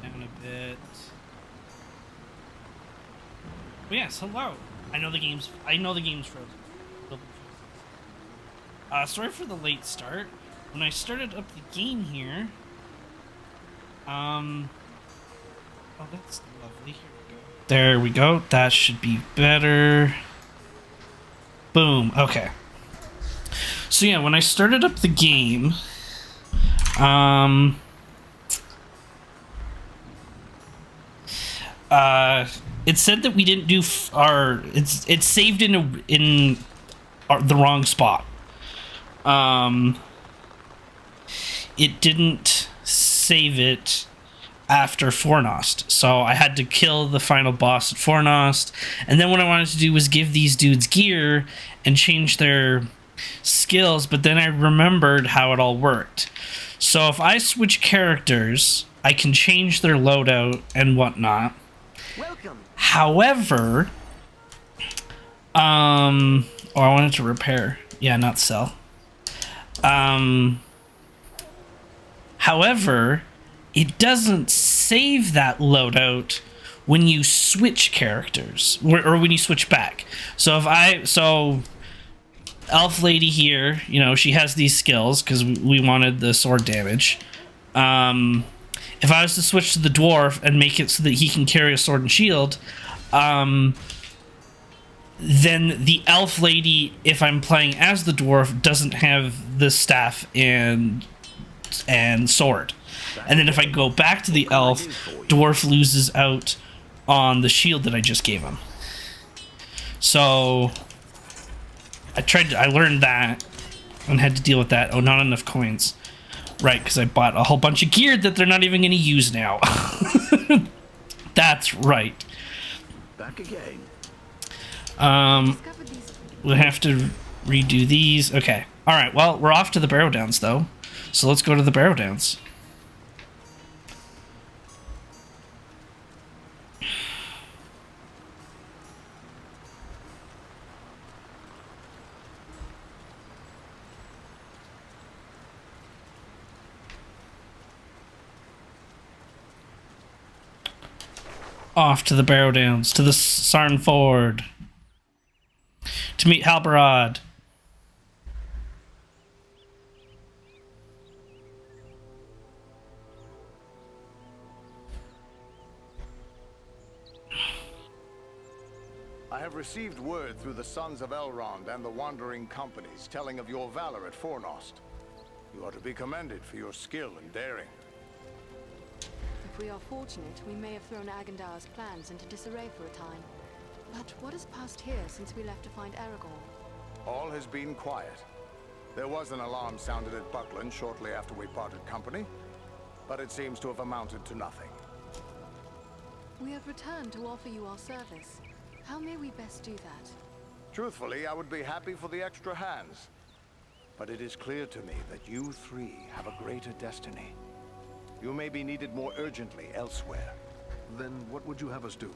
down a bit. Oh, yes, hello. I know the game's frozen. Sorry for the late start. When I started up the game here, oh, that's lovely. Here we go. There we go. That should be better. Boom. Okay. So yeah, when I started up the game, it said that we didn't do it's saved in the wrong spot. It didn't save it after Fornost, so I had to kill the final boss at Fornost, and then what I wanted to do was give these dudes gear and change their skills, but then I remembered how it all worked. So if I switch characters, I can change their loadout and whatnot. Welcome. However, I wanted to repair. Yeah, not sell. However, it doesn't save that loadout when you switch characters or when you switch back. So Elf Lady here, you know, she has these skills because we wanted the sword damage. If I was to switch to the dwarf and make it so that he can carry a sword and shield, then the Elf Lady, if I'm playing as the dwarf, doesn't have the staff and sword. And then if I go back to the elf, dwarf loses out on the shield that I just gave him. So I learned that and had to deal with that. Oh, not enough coins. Right, because I bought a whole bunch of gear that they're not even going to use now. That's right. Back again. We'll have to redo these. Okay. All right. Well, we're off to the Barrow-Downs, though. So let's go to the Barrow-Downs. Off to the Barrow-Downs, to the Sarn Ford, to meet Halberod. I have received word through the Sons of Elrond and the Wandering Companies telling of your valor at Fornost. You are to be commended for your skill and daring. If we are fortunate, we may have thrown Agendar's plans into disarray for a time. But what has passed here since we left to find Aragorn? All has been quiet. There was an alarm sounded at Buckland shortly after we parted company, but it seems to have amounted to nothing. We have returned to offer you our service. How may we best do that? Truthfully, I would be happy for the extra hands. But it is clear to me that you three have a greater destiny. You may be needed more urgently elsewhere. Then what would you have us do?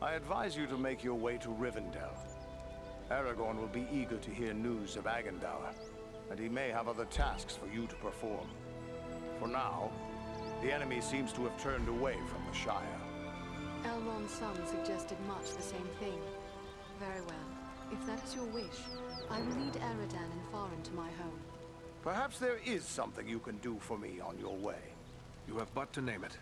I advise you to make your way to Rivendell. Aragorn will be eager to hear news of Agendaur, and he may have other tasks for you to perform. For now, the enemy seems to have turned away from the Shire. Elrond's son suggested much the same thing. Very well. If that is your wish, I will lead Eredan and Farin to my home. Perhaps there is something you can do for me on your way. You have but to name it.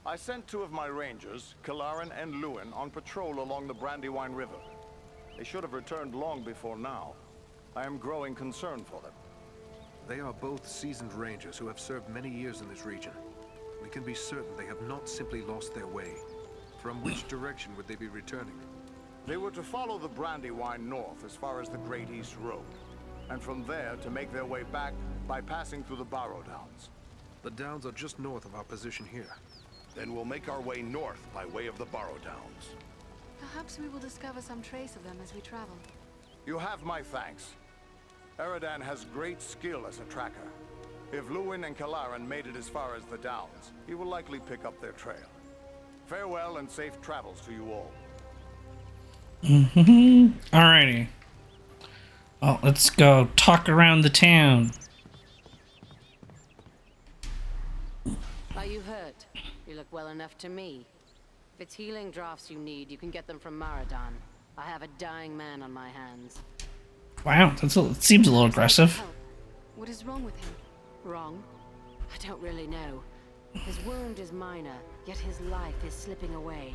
I sent two of my rangers, Kilaran and Luin, on patrol along the Brandywine River. They should have returned long before now. I am growing concerned for them. They are both seasoned rangers who have served many years in this region. We can be certain they have not simply lost their way. From which direction would they be returning? They were to follow the Brandywine north as far as the Great East Road, and from there to make their way back by passing through the Barrow-Downs. The Downs are just north of our position here. Then we'll make our way north by way of the Barrow-Downs. Perhaps we will discover some trace of them as we travel. You have my thanks. Eredan has great skill as a tracker. If Luin and Kilaran made it as far as the Downs, he will likely pick up their trail. Farewell and safe travels to you all. Alrighty. Well, let's go talk around the town. Are you hurt? You look well enough to me. If it's healing drafts you need, you can get them from Barrow-Downs. I have a dying man on my hands. Wow, it seems a little aggressive. Help. What is wrong with him? Wrong? I don't really know. His wound is minor, yet his life is slipping away.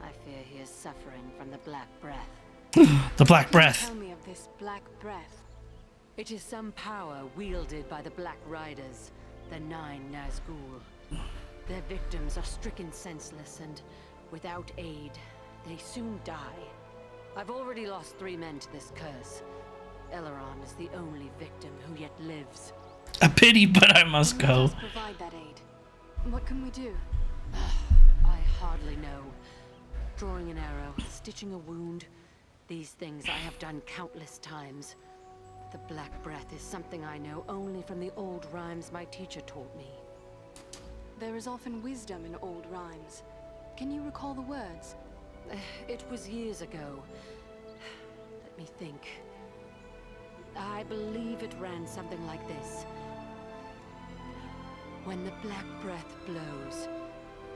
I fear he is suffering from the Black Breath. The Black Breath. Tell me of this Black Breath. It is some power wielded by the Black Riders, the 9 Nazgul. Their victims are stricken senseless, and without aid, they soon die. I've already lost 3 men to this curse. Eleron is the only victim who yet lives. A pity, but I must Let go. us provide that aid. What can we do? I hardly know. Drawing an arrow, stitching a wound. These things I have done countless times. The Black Breath is something I know only from the old rhymes my teacher taught me. There is often wisdom in old rhymes. Can you recall the words? It was years ago. Let me think. I believe it ran something like this. When the Black Breath blows,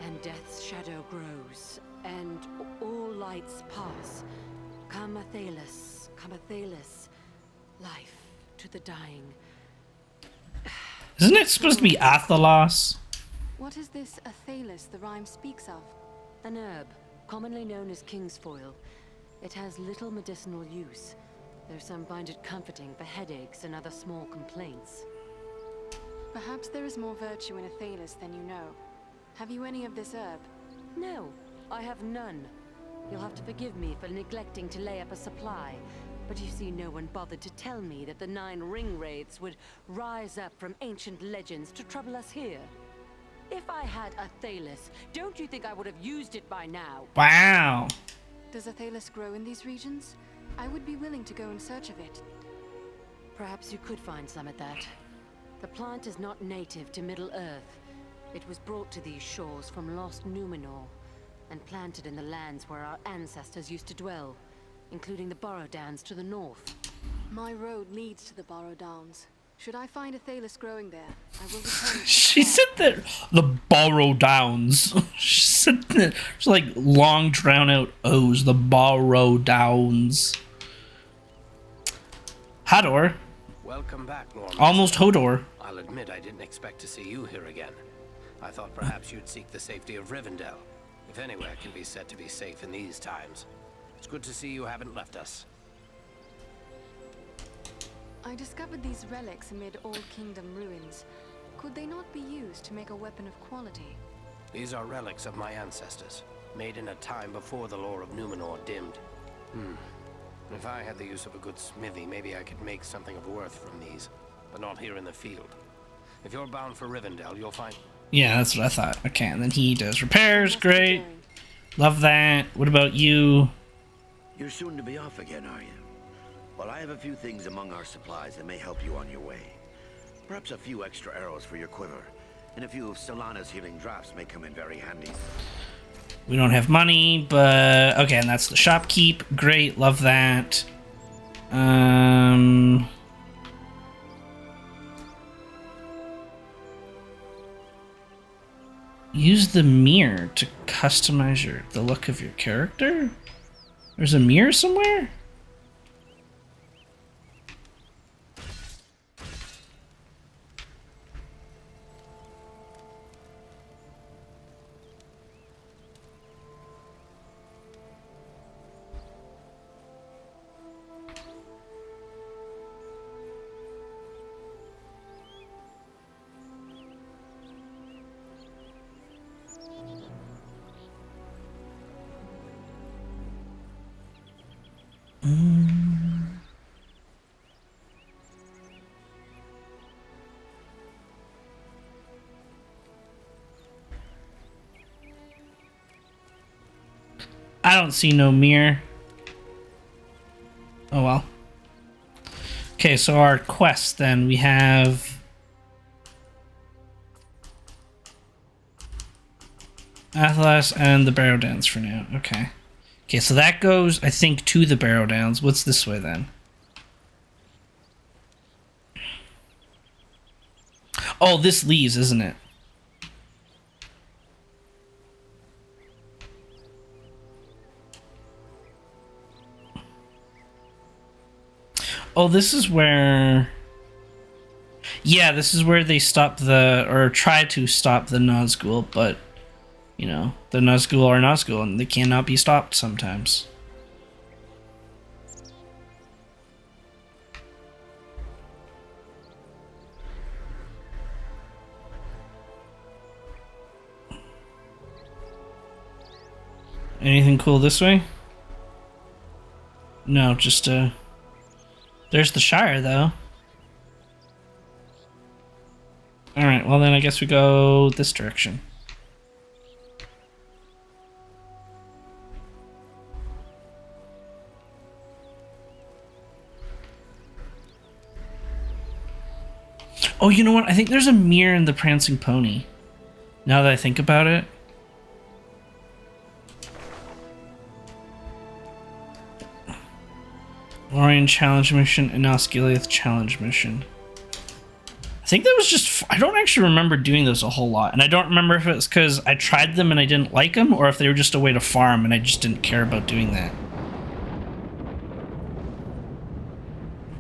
and death's shadow grows, and all lights pass, come Athelas, life to the dying. Isn't it supposed to be Athelos? What is this Athelas the rhyme speaks of? An herb, commonly known as kingsfoil. It has little medicinal use, though some find it comforting for headaches and other small complaints. Perhaps there is more virtue in Athelas than you know. Have you any of this herb? No, I have none. You'll have to forgive me for neglecting to lay up a supply. But you see, no one bothered to tell me that the 9 ring wraiths would rise up from ancient legends to trouble us here. If I had Athelas, don't you think I would have used it by now? Wow. Does Athelas grow in these regions? I would be willing to go in search of it. Perhaps you could find some at that. The plant is not native to Middle-earth. It was brought to these shores from lost Numenor, and planted in the lands where our ancestors used to dwell, including the Barrow-Downs to the north. My road leads to the Barrow-Downs. Should I find Athelas growing there, I will return. She said that the Barrow-Downs. She said that it's like long drawn out O's. The Barrow-Downs. Hador. Welcome back, Norman. Almost Hodor. I'll admit I didn't expect to see you here again. I thought perhaps you'd seek the safety of Rivendell, if anywhere can be said to be safe in these times. It's good to see you haven't left us. I discovered these relics amid Old Kingdom ruins. Could they not be used to make a weapon of quality? These are relics of my ancestors, made in a time before the lore of Numenor dimmed. If I had the use of a good smithy, maybe I could make something of worth from these, but not here in the field. If you're bound for Rivendell, you'll find... Yeah, that's what I thought. Okay, and then he does repairs. Must be Great. going. Love that. What about you? You're soon to be off again, are you? Well, I have a few things among our supplies that may help you on your way. Perhaps a few extra arrows for your quiver, and a few of Solana's healing drafts may come in very handy. We don't have money, but okay, and that's the shopkeep. Great, love that. Use the mirror to customize the look of your character. There's a mirror somewhere? I don't see no mirror. Oh well. Okay, so our quest then, we have Athelas and the Barrow-Downs for now. Okay. Okay, so that goes, I think, to the Barrow-Downs. What's this way then? Oh, this leaves, isn't it? Oh, this is where... Yeah, this is where they stop or try to stop the Nazgul, but, you know, the Nazgul are Nazgul, and they cannot be stopped sometimes. Anything cool this way? No, just, there's the Shire, though. Alright, well then I guess we go this direction. Oh, you know what? I think there's a mirror in the Prancing Pony. Now that I think about it. Lorian challenge mission and Osculith challenge mission. I think that was just... I don't actually remember doing those a whole lot. And I don't remember if it was because I tried them and I didn't like them, or if they were just a way to farm and I just didn't care about doing that.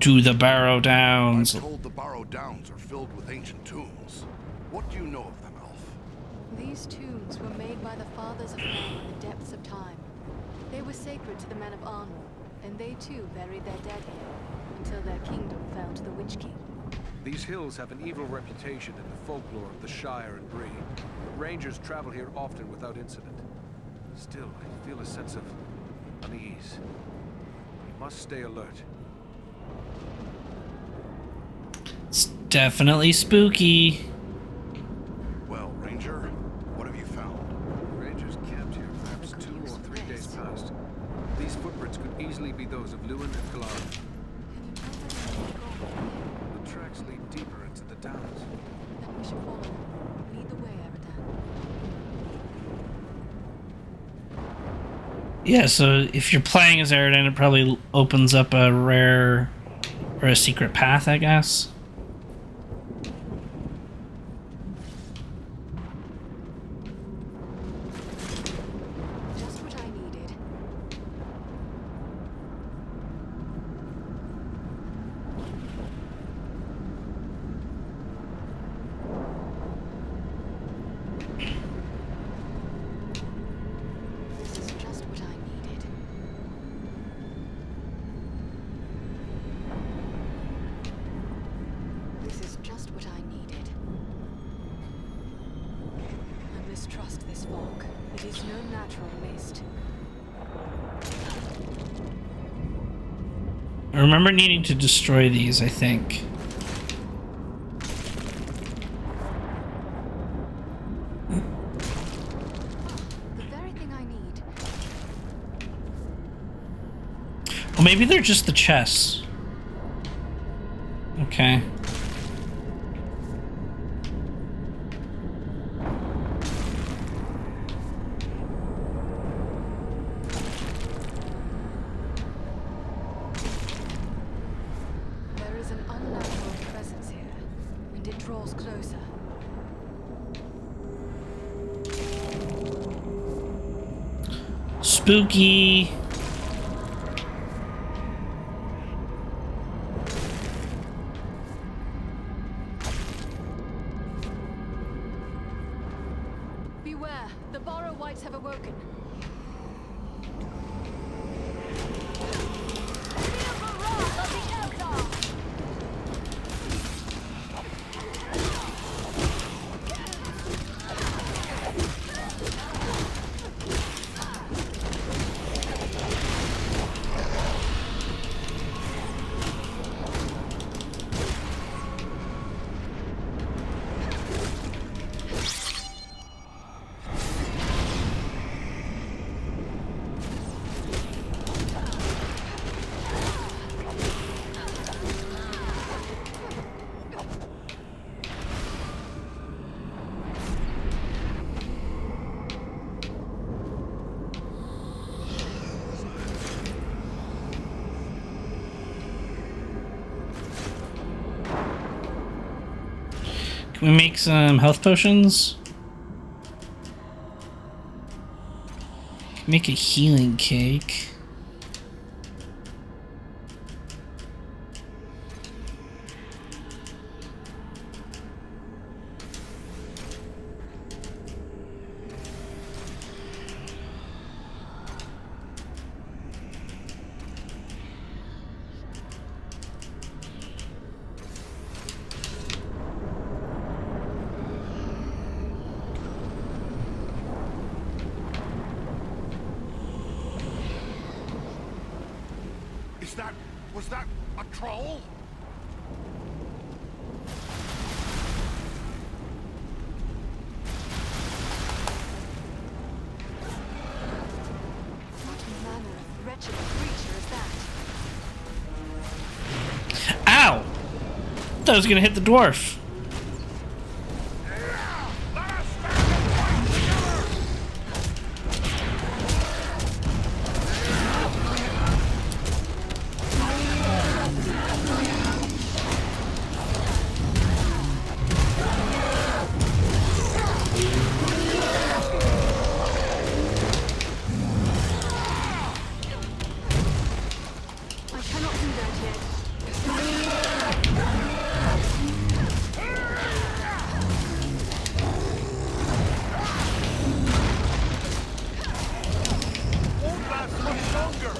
To the Barrow-Downs. I'm told the Barrow-Downs are filled with ancient tombs. What do you know of them, Elf? These tombs were made by the fathers of men in the depths of time. They were sacred to the men of Arnor, and they too buried their dead here, until their kingdom fell to the Witch King. These hills have an evil reputation in the folklore of the Shire and Bree. Rangers travel here often without incident. Still, I feel a sense of unease. We must stay alert. It's definitely spooky. Well, Ranger, what have you found? Rangers camped here perhaps 2 or 3 days past. These footprints could easily be those of Lewin and Galara. The tracks lead deeper into the downs. Then we should follow them. Lead the way, Eridan. Yeah, so if you're playing as Eridan, it probably opens up a rare or a secret path, I guess. Just what I needed. This is just what I needed. This is just what I needed. I mistrust this fog. It is no natural mist. I remember needing to destroy these, I think. The very thing I need. Well, maybe they're just the chests. Okay. There is an unnatural presence here, and it draws closer. Spooky. Beware, the Barrow Wights have awoken. Feel the wrath of the LOTR! Can we make some health potions? Make a healing cake. Was that a troll? What manner of wretched creature is that? Ow! I thought I was gonna hit the dwarf. I cannot do that yet. Won't last much longer.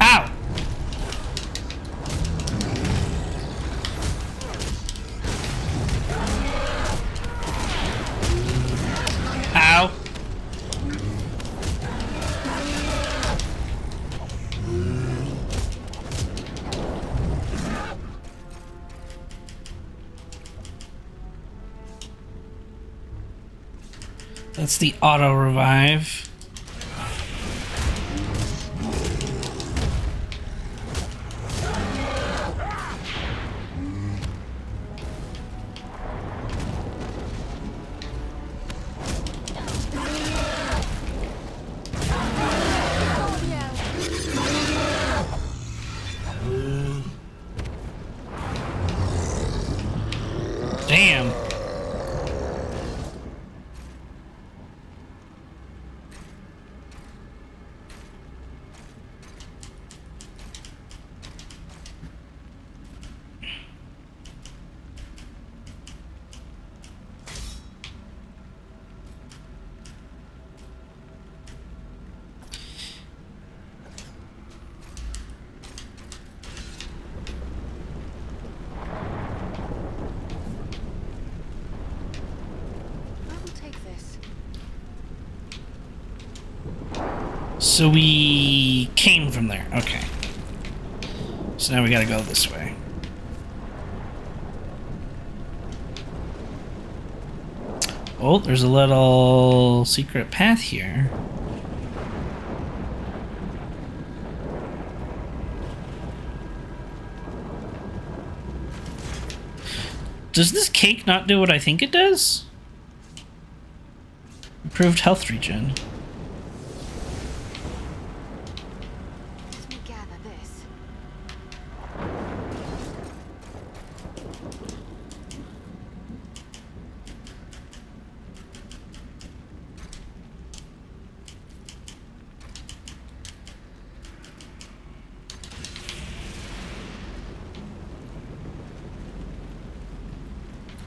Ow! Ow! That's the auto revive. Damn. I will take this. So we came from there. Okay. So now we gotta go this way. Oh, there's a little secret path here. Does this cake not do what I think it does? Improved health regen. Let me gather this.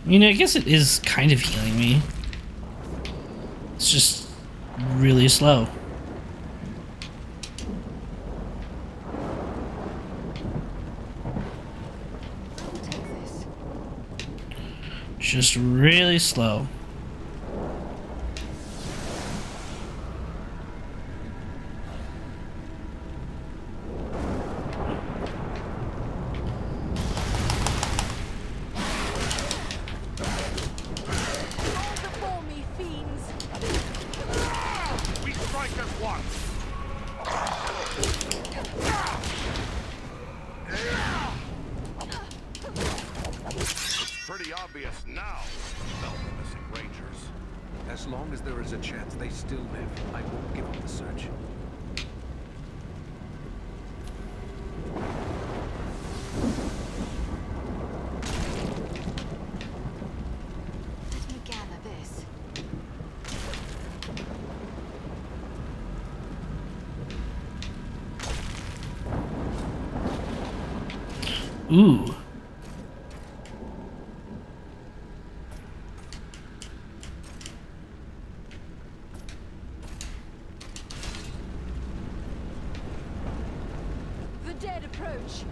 You know, I guess it is kind of healing me. It's just really slow. I will take this. Just really slow. All before me, fiends! We strike as one. It's pretty obvious now. Smell the missing rangers. As long as there is a chance they still live, I won't give up the search. Let me gather this. Ooh. The dead approach.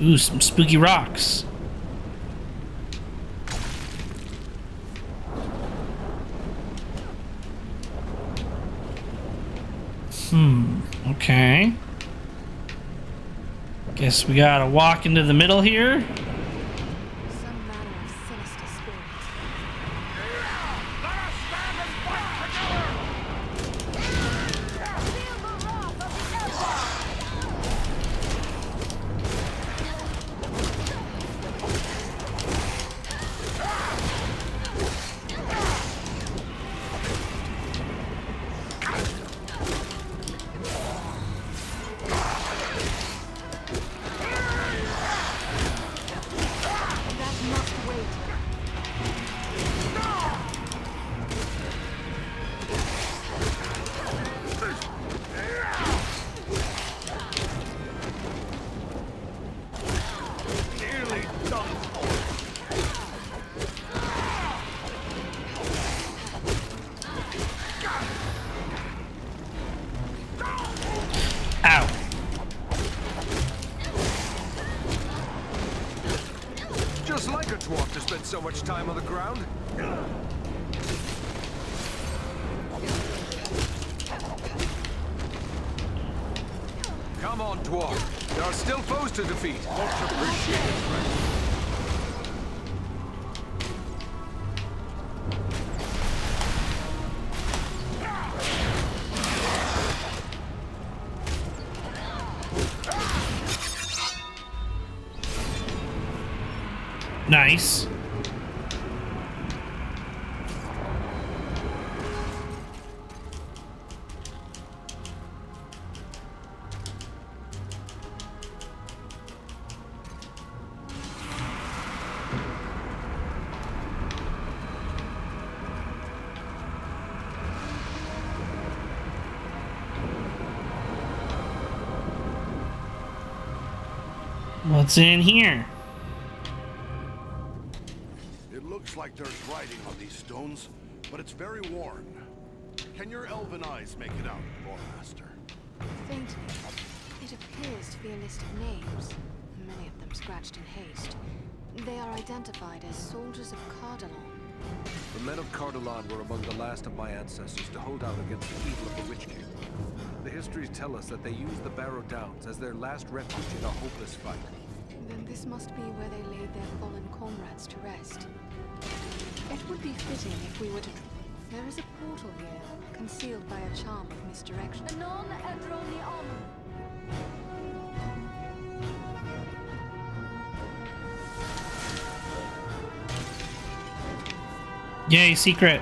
Ooh, some spooky rocks. Okay. Guess we gotta walk into the middle here. Some manner of sinister spirit. That must wait. Nearly done. Ow. Just like a dwarf to spend so much time on the ground. Come on, dwarf. There are still foes to defeat. Much appreciated. Nice. What's in here? It looks like there's writing on these stones, but it's very worn. Can your elven eyes make it out, Lord Master? Faintly, it appears to be a list of names, many of them scratched in haste. They are identified as soldiers of Cardinal. The men of Cardolan were among the last of my ancestors to hold out against the evil of the Witch King. The histories tell us that they used the Barrow-Downs as their last refuge in a hopeless fight. Then this must be where they laid their fallen comrades to rest. It would be fitting if we were to... There is a portal here, concealed by a charm of misdirection. Anon Edroni Yay, secret.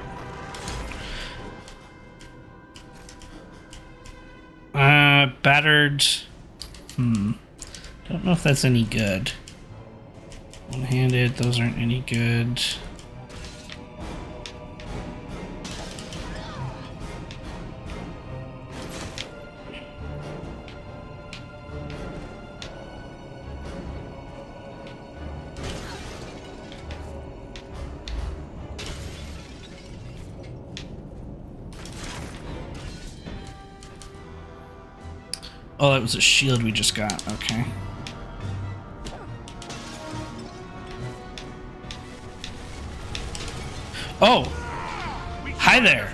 Battered. Don't know if that's any good. One-handed, those aren't any good. Oh, that was a shield we just got. Okay. Oh! Hi there!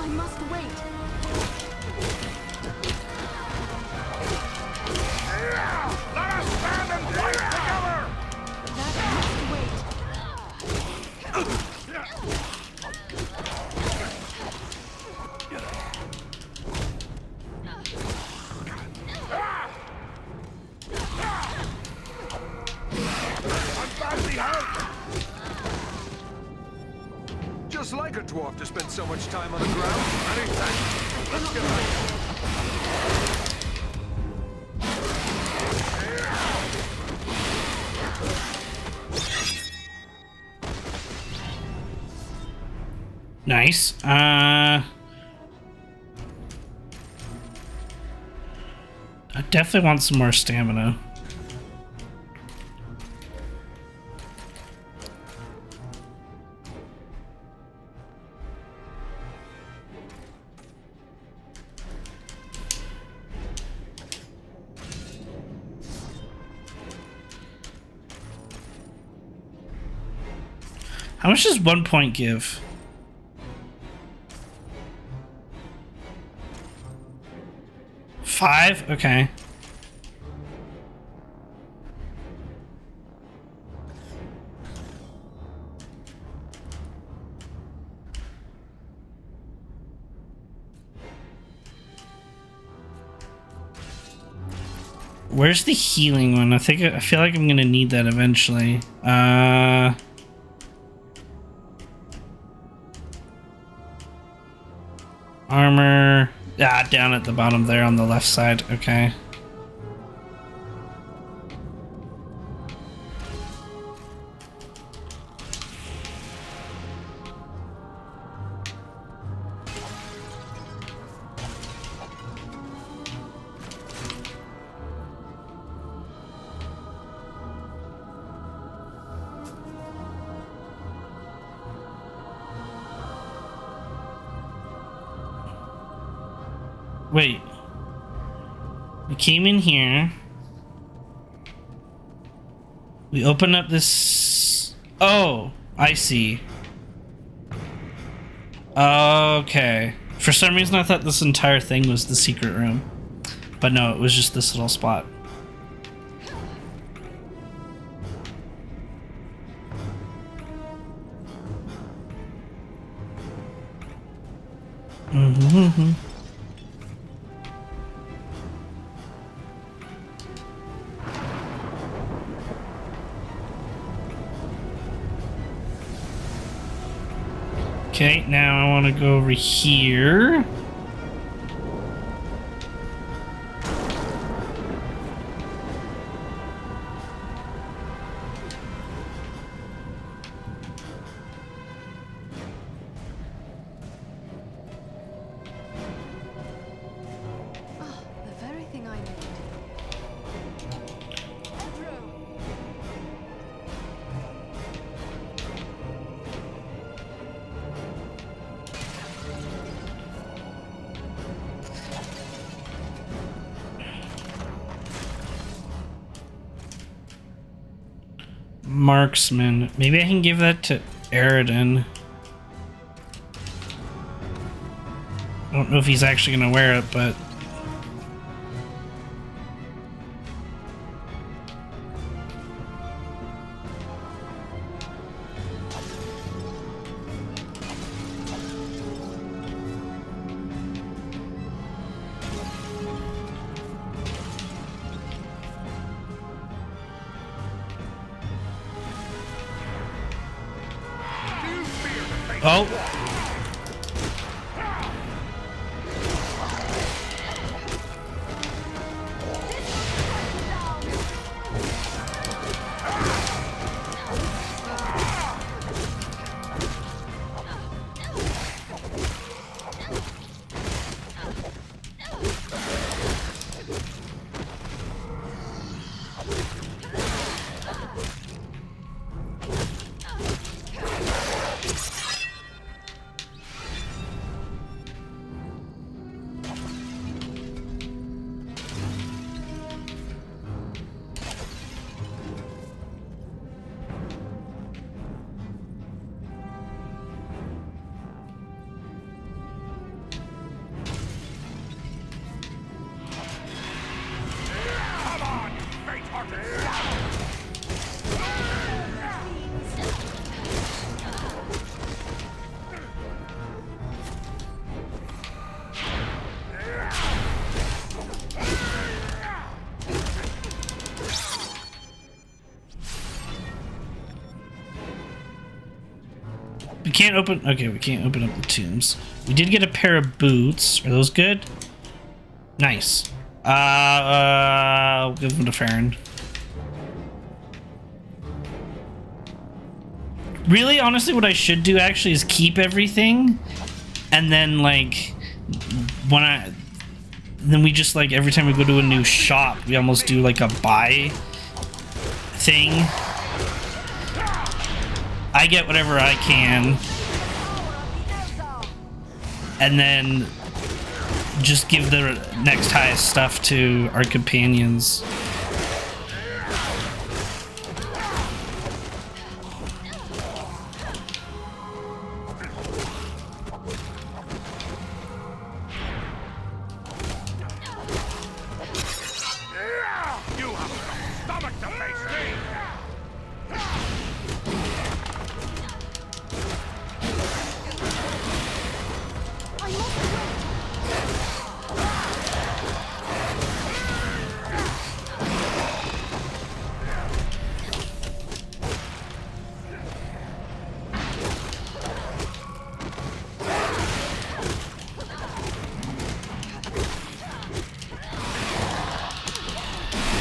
I must wait. Let us stand and fight together! That must wait. I'm badly hurt! Just like a dwarf to spend so much time on the ground. Anything. Let's get out. Nice. I definitely want some more stamina. How much does 1 point give? $5? Okay. Where's the healing one? I feel like I'm gonna need that eventually. Armor. Ah, down at the bottom there on the left side. Okay. Wait. We came in here. We open up this... Oh, I see. Okay. For some reason I thought this entire thing was the secret room. But no, it was just this little spot. Mm-hmm. Okay, now I want to go over here. Ah, the very thing I need. Marksman. Maybe I can give that to Aridin. I don't know if he's actually going to wear it, but... Oh! We can't open... Okay, we can't open up the tombs. We did get a pair of boots. Are those good? Nice. I'll give them to Farron. Really, honestly, what I should do actually is keep everything, and then like then we just like every time we go to a new shop, we almost do like a buy thing. I get whatever I can, and then just give the next highest stuff to our companions.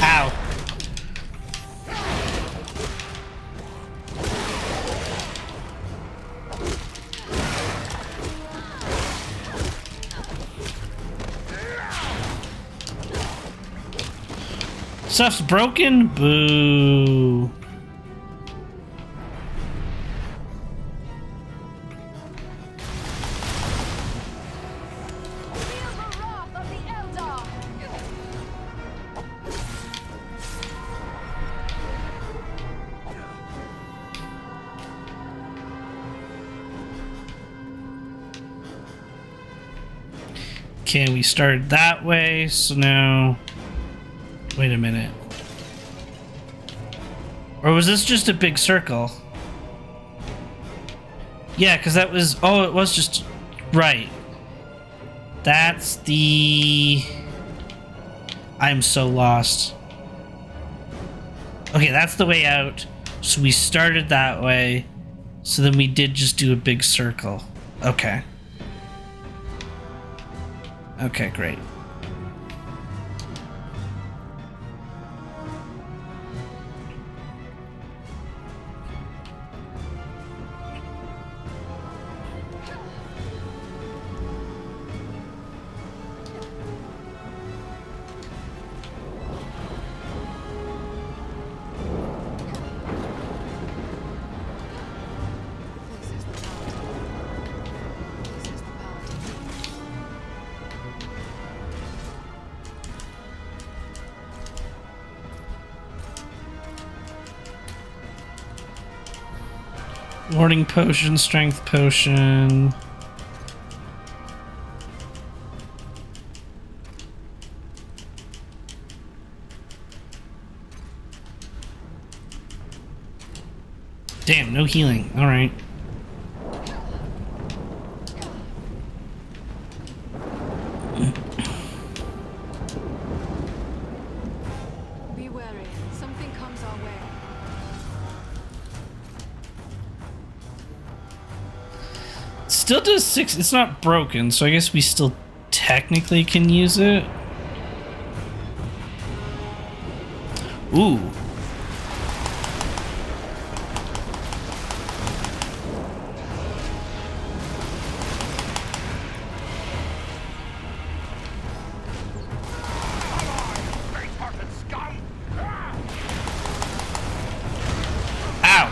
Ow. Stuff's broken? Boo. Okay, we started that way, so now... Wait a minute. Or was this just a big circle? Yeah, because that was... Oh, it was just... Right. That's the... I'm so lost. Okay, that's the way out. So we started that way. So then we did just do a big circle. Okay. Okay, great. Warding potion, strength potion. Damn, no healing. All right. Be wary. Something comes our way. Still does 6. It's not broken, so I guess we still technically can use it. Ooh. Ow.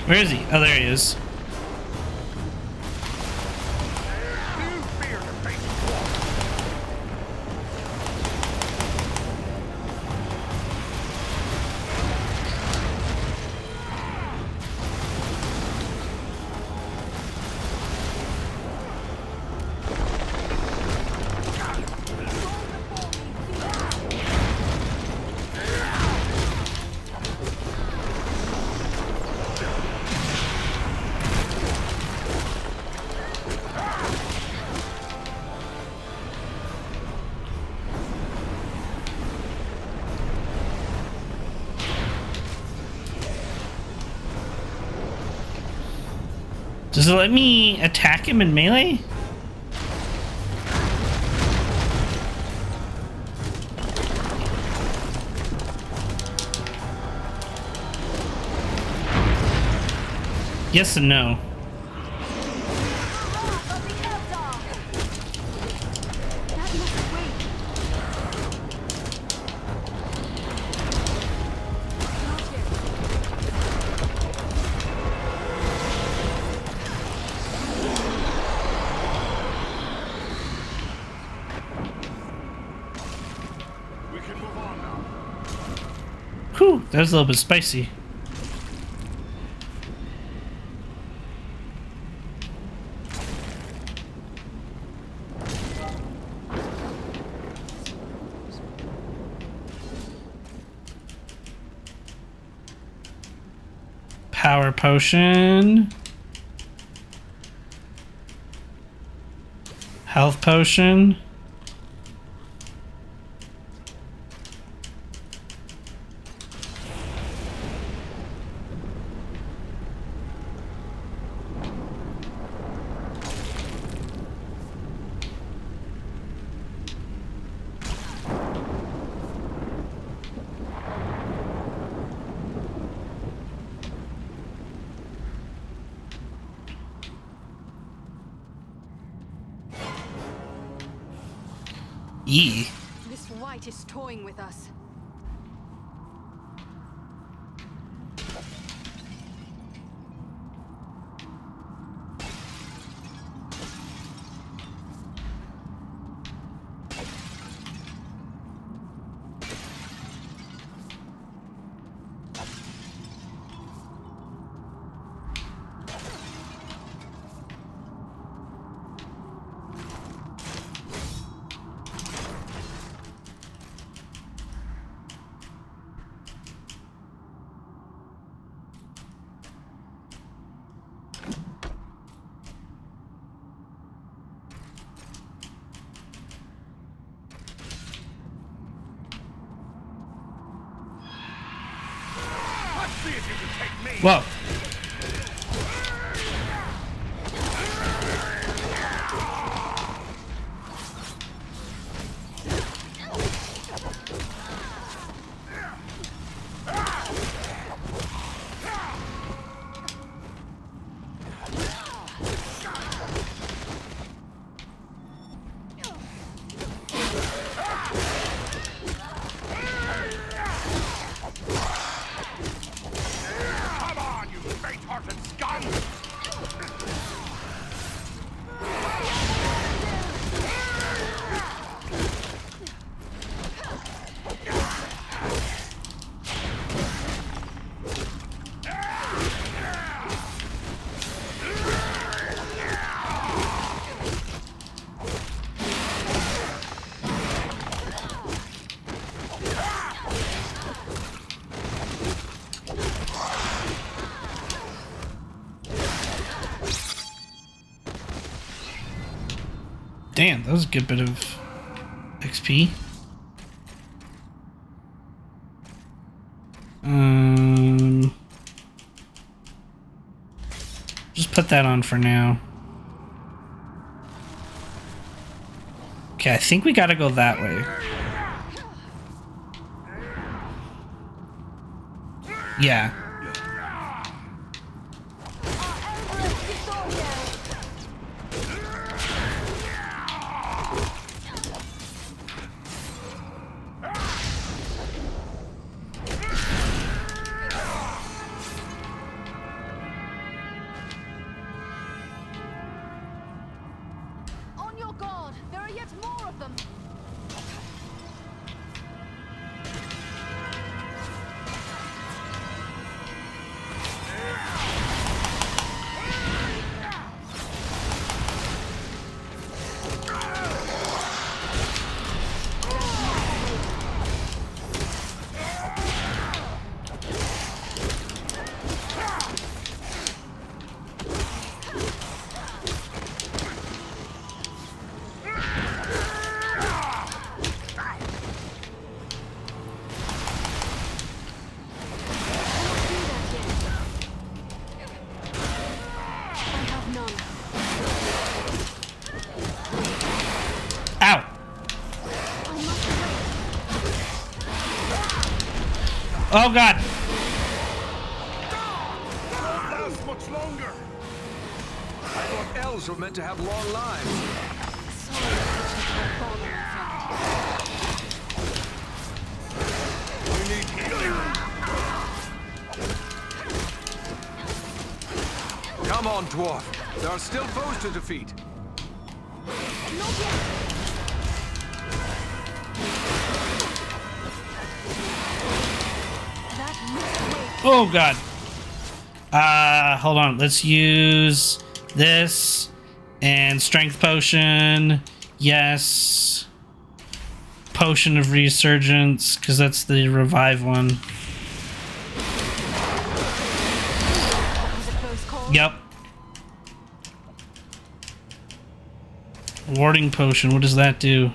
Where is he? Oh, there he is. Does it let me attack him in melee? Yes and no. We can move on now. Whew, that was a little bit spicy. Power potion. Health potion. Yee. This wight is toying with us. See if you can take me. Whoa. Damn, that was a good bit of XP. Just put that on for now. Okay, I think we gotta go that way. Yeah. On your guard! There are yet more of them! Oh god. Won't last much longer. I thought elves were meant to have long lives. Sorry that We need healing. Come on, dwarf. There are still foes to defeat. Oh god. Hold on. Let's use this and strength potion. Yes. Potion of resurgence, because that's the revive one. Yep. Warding potion. What does that do?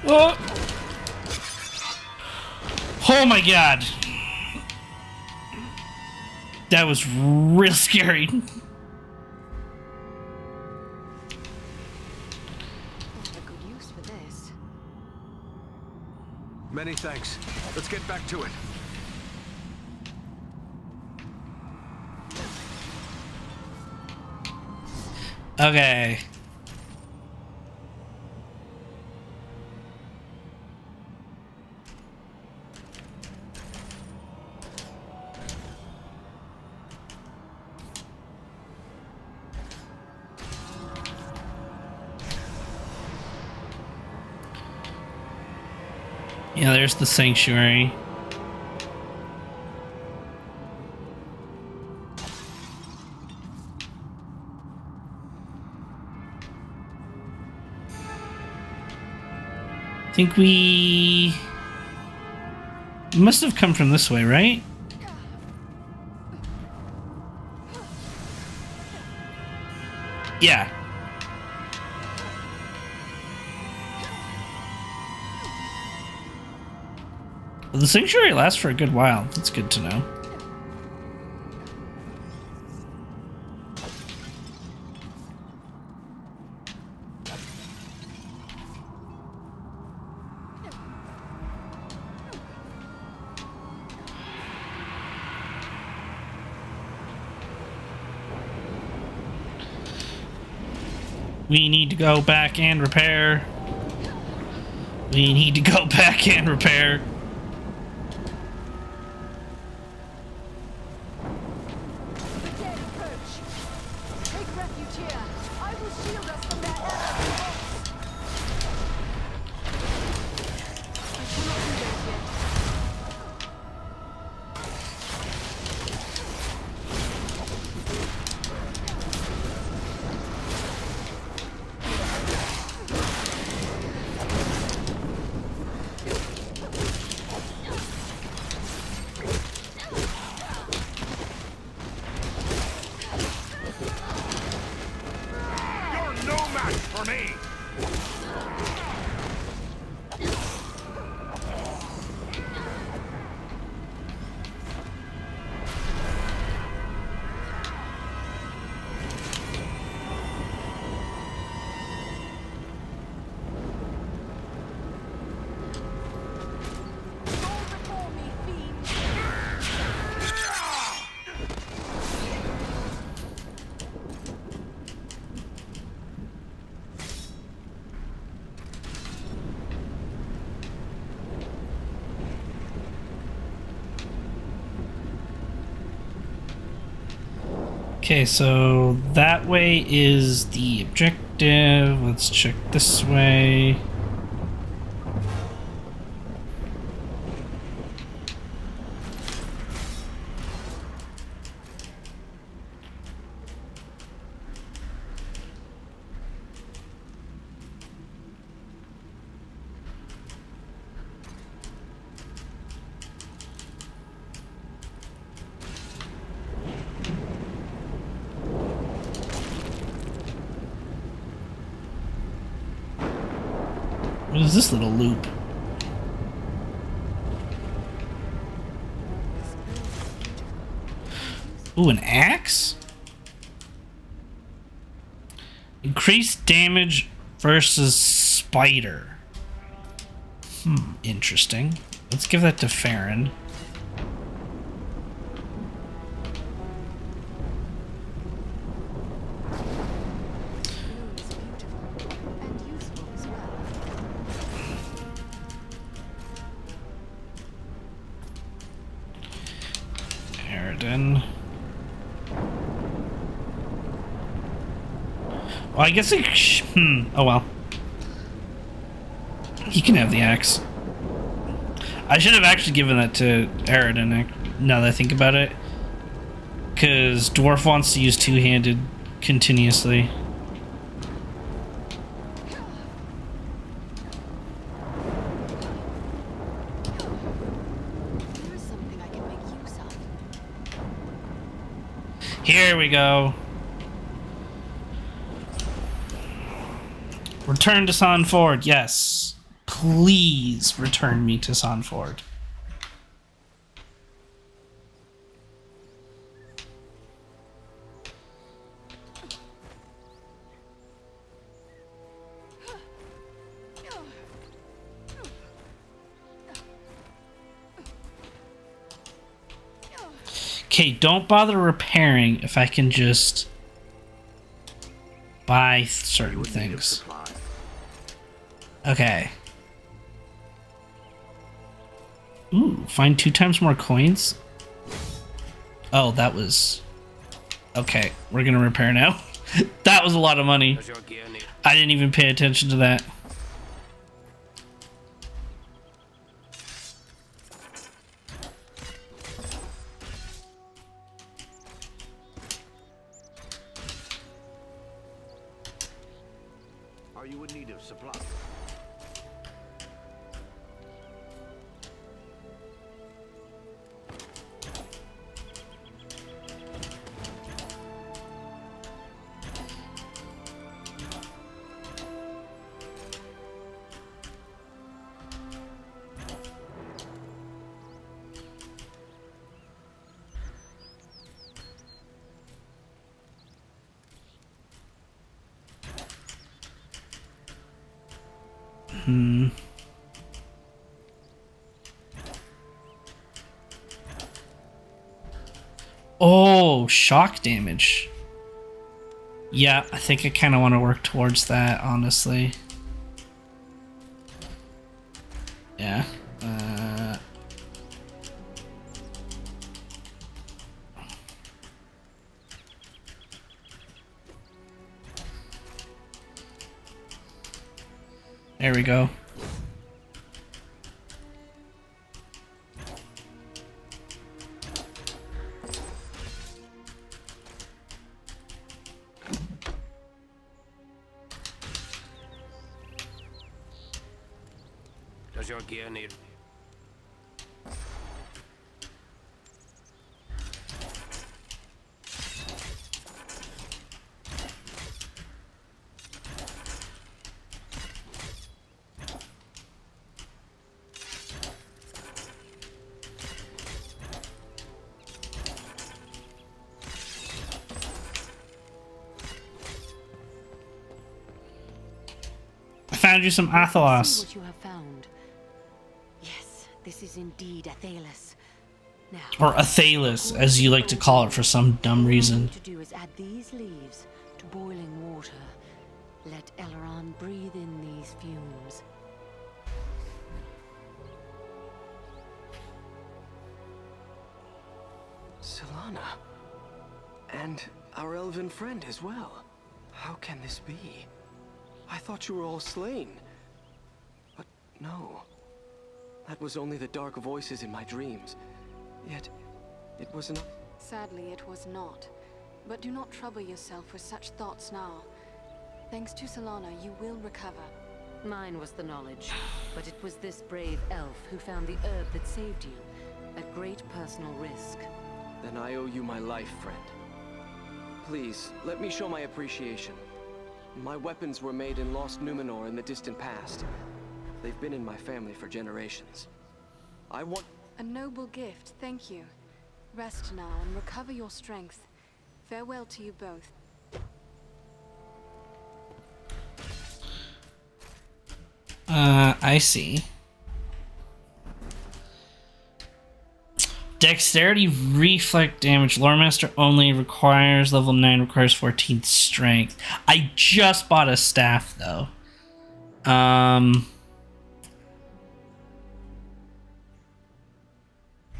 Oh! Oh my god. That was real scary. What a good use for this. Many thanks. Let's get back to it. Okay. Yeah, there's the sanctuary. I think we must have come from this way, right? Yeah. Well, the sanctuary lasts for a good while. That's good to know. We need to go back and repair. We need to go back and repair. Okay, so that way is the objective. Let's check this way. What is this little loop? Ooh, an axe? Increased damage versus spider. Interesting. Let's give that to Farron. Aridin. Well, I guess oh well. He can have the axe. I should have actually given that to Aridin, now that I think about it. Because Dwarf wants to use two-handed continuously. There is something I can make use of. Here we go. Return to Sanford, yes. Please return me to Sanford. Okay, don't bother repairing if I can just buy certain things. Okay. Ooh, find 2 times more coins? Oh, that was... Okay, we're gonna repair now. That was a lot of money. I didn't even pay attention to that. Are you in need of supplies? Oh, shock damage. Yeah, I think I kind of want to work towards that, honestly. Yeah. There we go. Does your gear need... I found you some See Athelos. what you have found. Yes, this is indeed Athelas. Now, Or Athelas, as you like to call it for some dumb all reason. you need to do is add these leaves to boiling water. Let Eleron breathe in these fumes. Solana. And our elven friend as well. How can this be? I thought you were all slain. But no. That was only the dark voices in my dreams. Yet, it was not... Sadly, it was not. But do not trouble yourself with such thoughts now. Thanks to Solana, you will recover. Mine was the knowledge, but it was this brave elf who found the herb that saved you, at great personal risk. Then I owe you my life, friend. Please, let me show my appreciation. My weapons were made in Lost Numenor in the distant past. They've been in my family for generations. I want... A noble gift, thank you. Rest now and recover your strength. Farewell to you both. I see. Dexterity reflect damage. Lore Master only requires level 9, requires 14 strength. I just bought a staff though.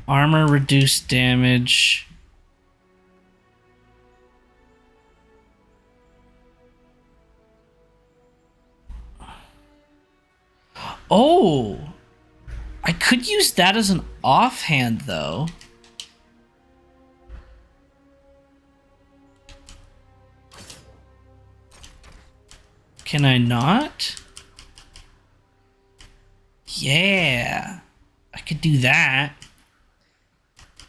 Armor reduced damage. Oh, I could use that as an offhand though. Can I not? Yeah, I could do that.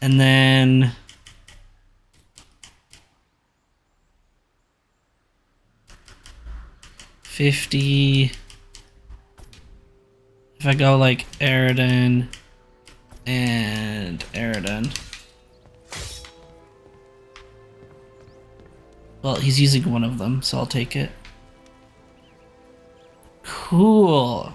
And then $50. If I go like Eridan and Eridan. Well, he's using one of them, so I'll take it. Cool.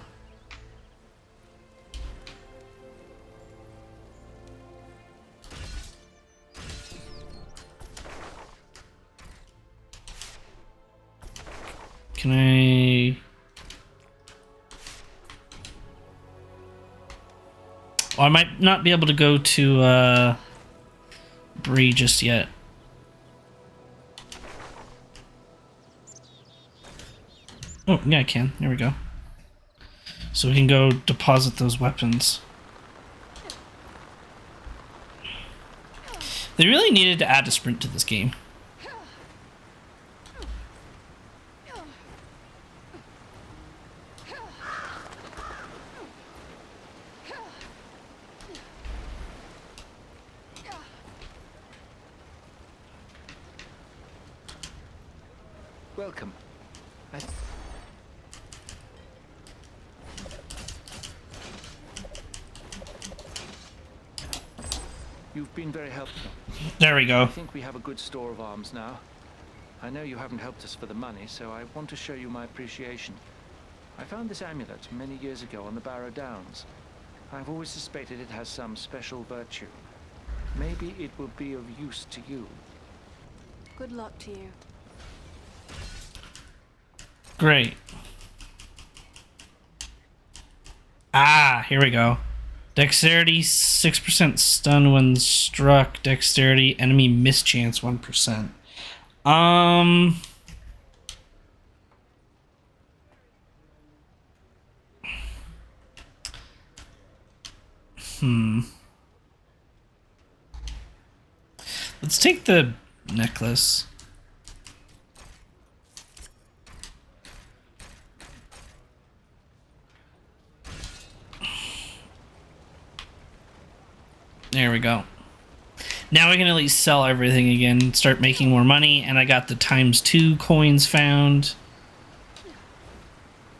Can I... Oh, I might not be able to go to Bree just yet. Oh, yeah, I can. There we go. So we can go deposit those weapons. They really needed to add a sprint to this game. Welcome. You've been very helpful. There we go. I think we have a good store of arms now. I know you haven't helped us for the money, so I want to show you my appreciation. I found this amulet many years ago on the Barrow-Downs. I've always suspected it has some special virtue. Maybe it will be of use to you. Good luck to you. Great. Ah, here we go. Dexterity 6% stun when struck. Dexterity enemy mischance 1%. Let's take the necklace. There we go. Now we can at least sell everything again, start making more money, and I got the ×2 coins found.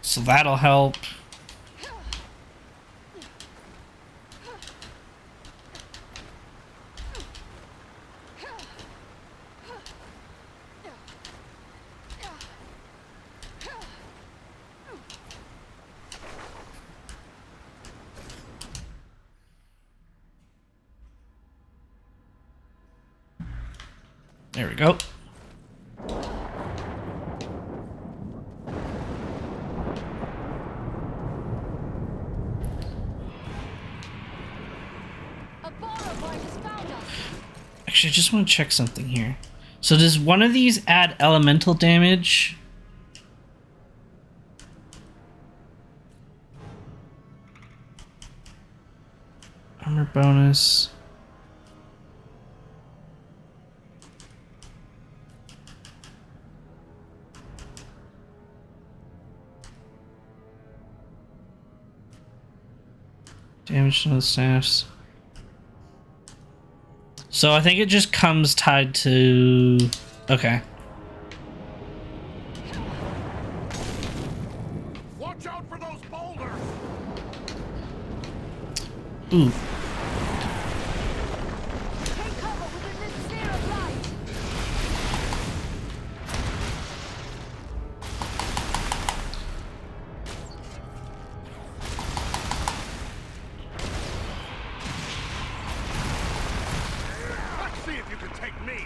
So that'll help. There we go. Actually, I just want to check something here. So does one of these add elemental damage? Armor bonus. Damage to the staffs. So I think it just comes tied to... Okay. Watch Watch out for those boulders! Ooh. Take cover within this sphere of light. Let's see if you can take me!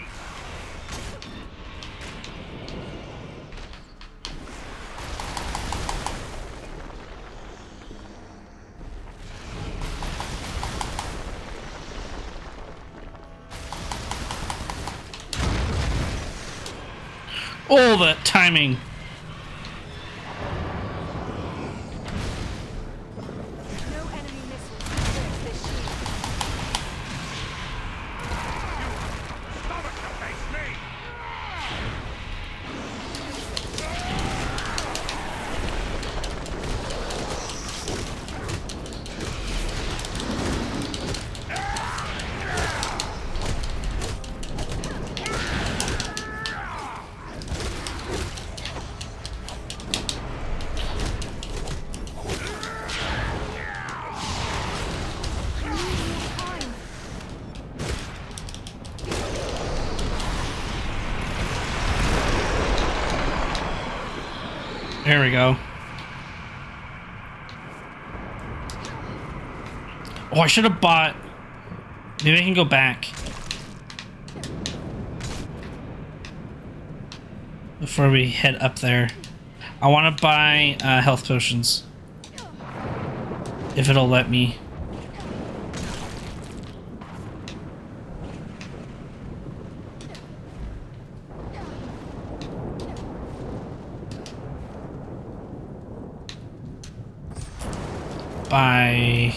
Oh, that timing. No enemy missiles can pierce this shield. Stomach to face me! There we go. Oh, I should have bought... Maybe I can go back. Before we head up there. I want to buy health potions. If it'll let me. Buy...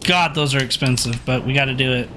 God, those are expensive, but we gotta do it.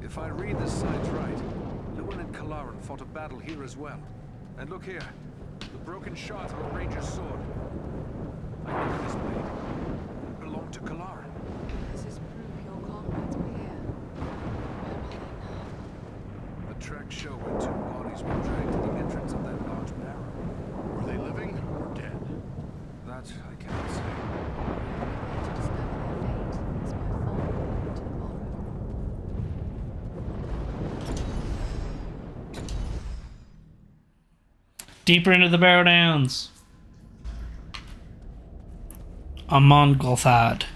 If I read the signs right, Lewin and Kalaran fought a battle here as well. And look here, the broken shard of a ranger's sword. I know this blade. It belonged to Kalaran. This is proof your comrades were here. Where are they now? The tracks show where two bodies were dragged to the entrance of that large barrow. Were they living or dead? That I cannot say. To discover their fate is by following them to the bottom. Deeper into the Barrow-Downs. Amon Golthad.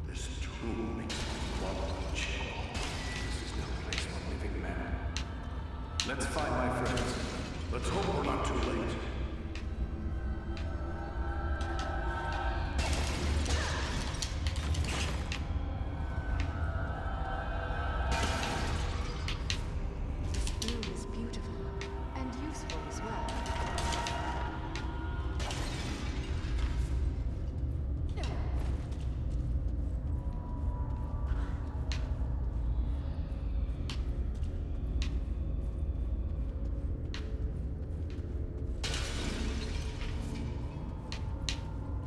This tomb makes my blood chill. This is no place for living men. Let's find my friends. Let's hope we're not too late. Blue is beautiful and useful as well.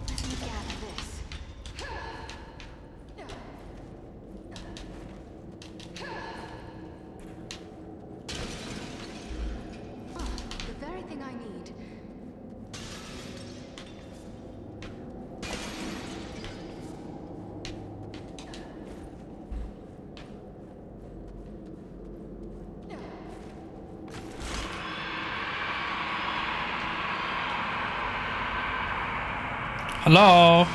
Let me gather this. Ah, the very thing I need. Hello?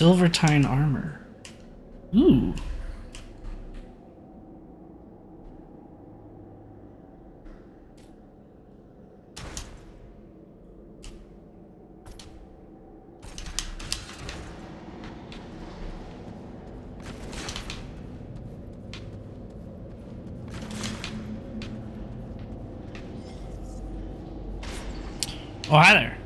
Silvertine armor. Ooh. Oh, hi there.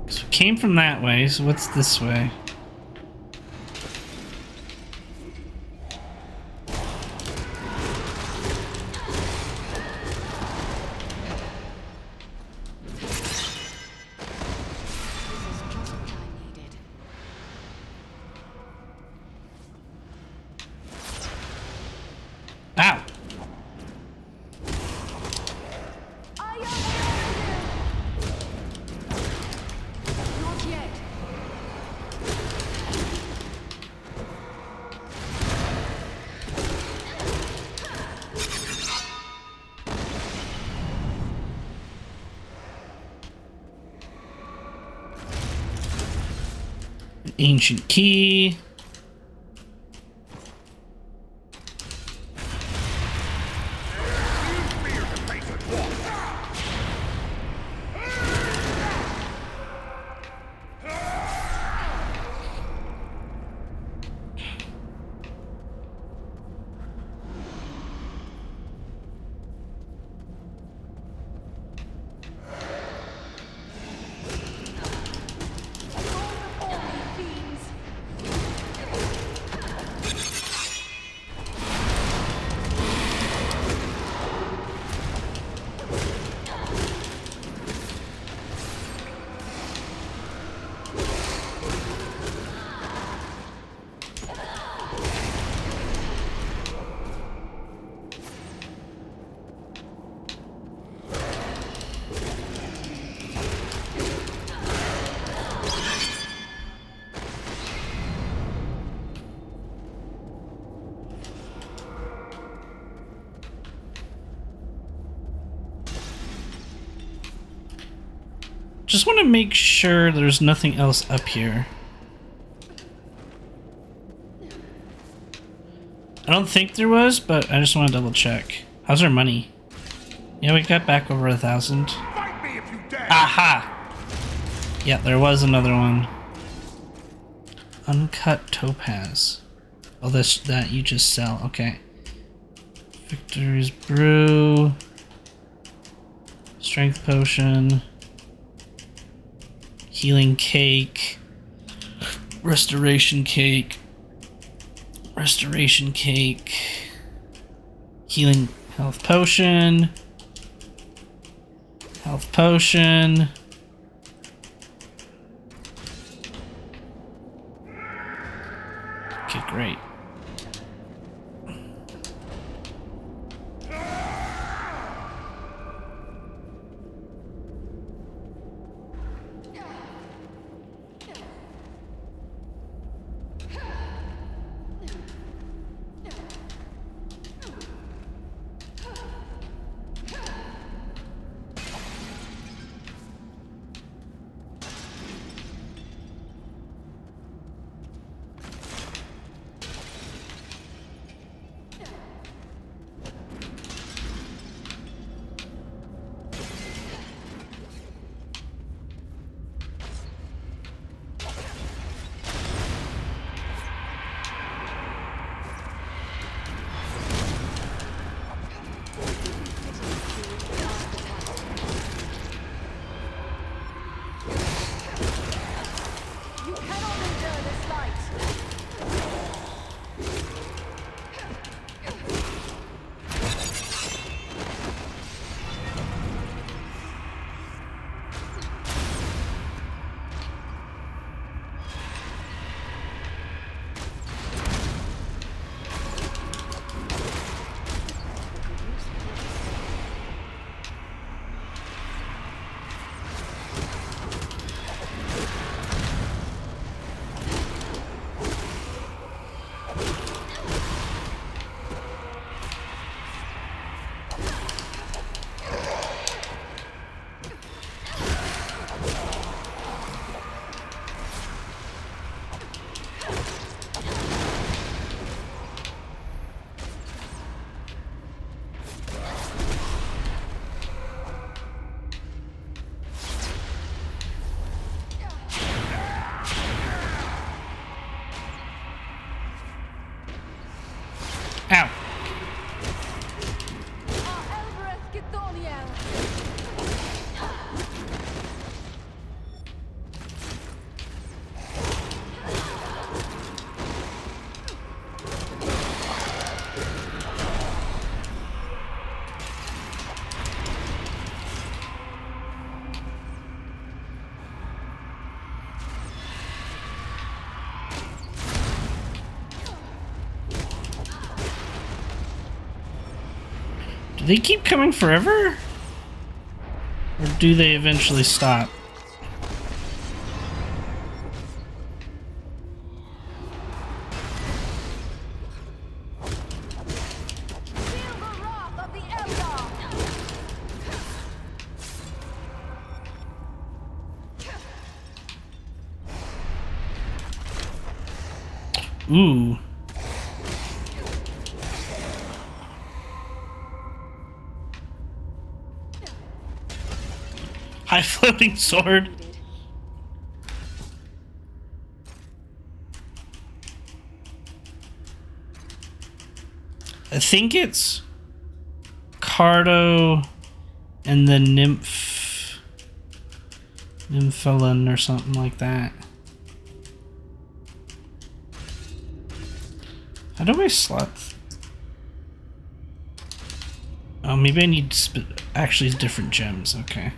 So we came from that way, so what's this way? Ow! Not yet. An ancient key. Just want to make sure there's nothing else up here. I don't think there was, but I just want to double check. How's our money? Yeah, we got back over 1,000. Fight me if you dare! Aha! Yeah, there was another one. Uncut topaz. Oh, that you just sell. Okay. Victor's brew. Strength potion. Healing cake. Restoration cake. Restoration cake. Healing health potion. Health potion. Okay, great. they keep coming forever? Or do they eventually stop? Ooh. High floating sword. I think it's Cardo and the Nymphelin or something like that. How do I slot? Oh, maybe I need actually different gems. Okay.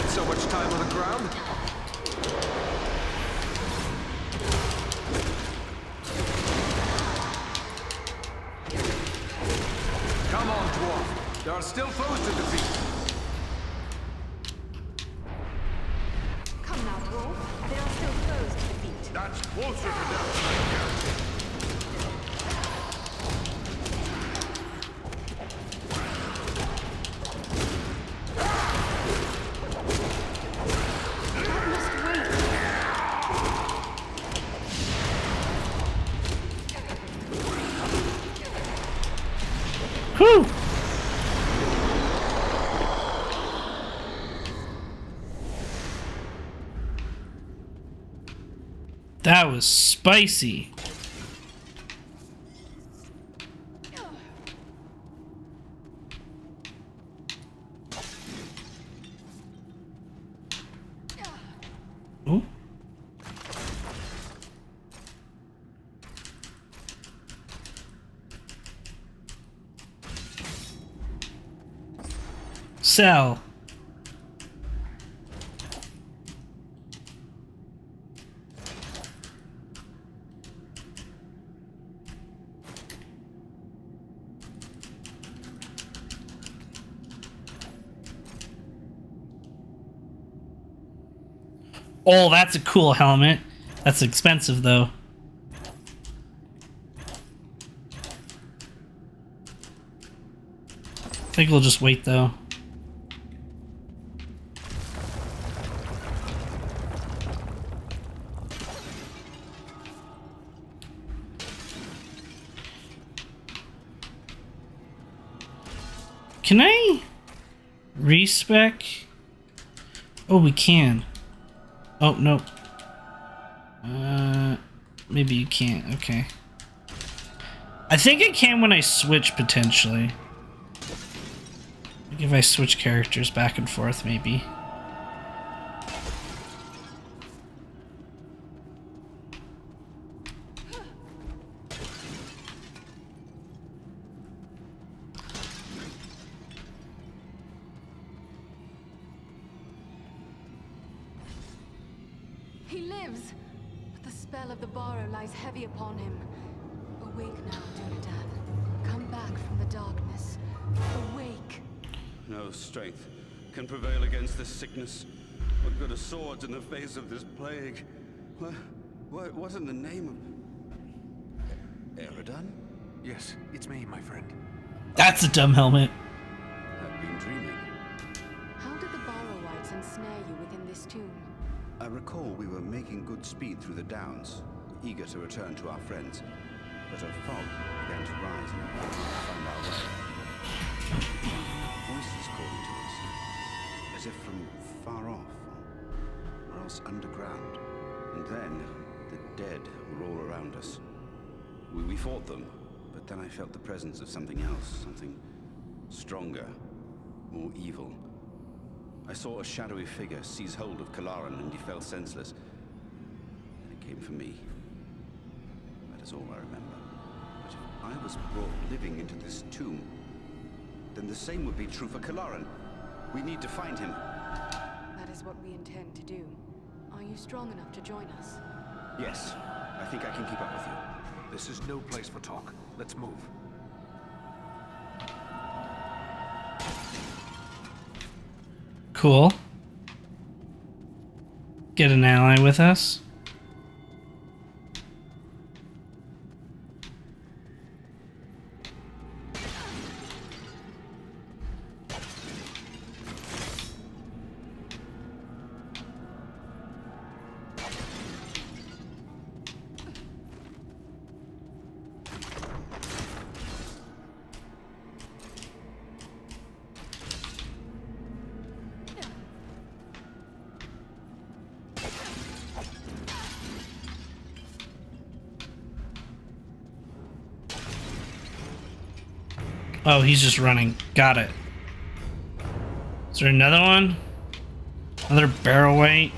So much time on the ground. Come on, dwarf. There are still foes to defeat. Come now, dwarf. There are still foes to defeat. That's closer to death than I guessed. Whew. That was spicy. Ooh. Sell. Oh, that's a cool helmet. That's expensive, though. I think we'll just wait, though. Can I respec? Oh, we can. Oh, no. Maybe you can't. Okay. I think I can when I switch, potentially. Like if I switch characters back and forth, maybe. He lives! But the spell of the Barrow lies heavy upon him. Awake now, Dunedath. Come back from the darkness. Awake! No strength can prevail against this sickness. What good are swords in the face of this plague? What in the name of... Eridan? Yes, it's me, my friend. That's a dumb helmet. I've been dreaming. How did the Barrow-wights ensnare you within this tomb? I recall we were making good speed through the Downs, eager to return to our friends. But a fog began to rise and we could not find our way. Voices calling to us, as if from far off, or else underground. And then, the dead were all around us. We fought them, but then I felt the presence of something else, something stronger, more evil. I saw a shadowy figure seize hold of Kalaran and he fell senseless. And it came for me. That is all I remember. But if I was brought living into this tomb, then the same would be true for Kalaran. We need to find him. That is what we intend to do. Are you strong enough to join us? Yes, I think I can keep up with you. This is no place for talk. Let's move. Cool. Get an ally with us. Oh, he's just running. Got it. Is there another one? Another barrel weight?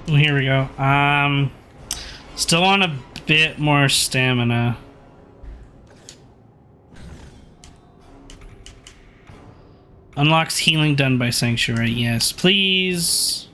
Here we go. Still on a bit more stamina. Unlocks healing done by Sanctuary. Yes, please.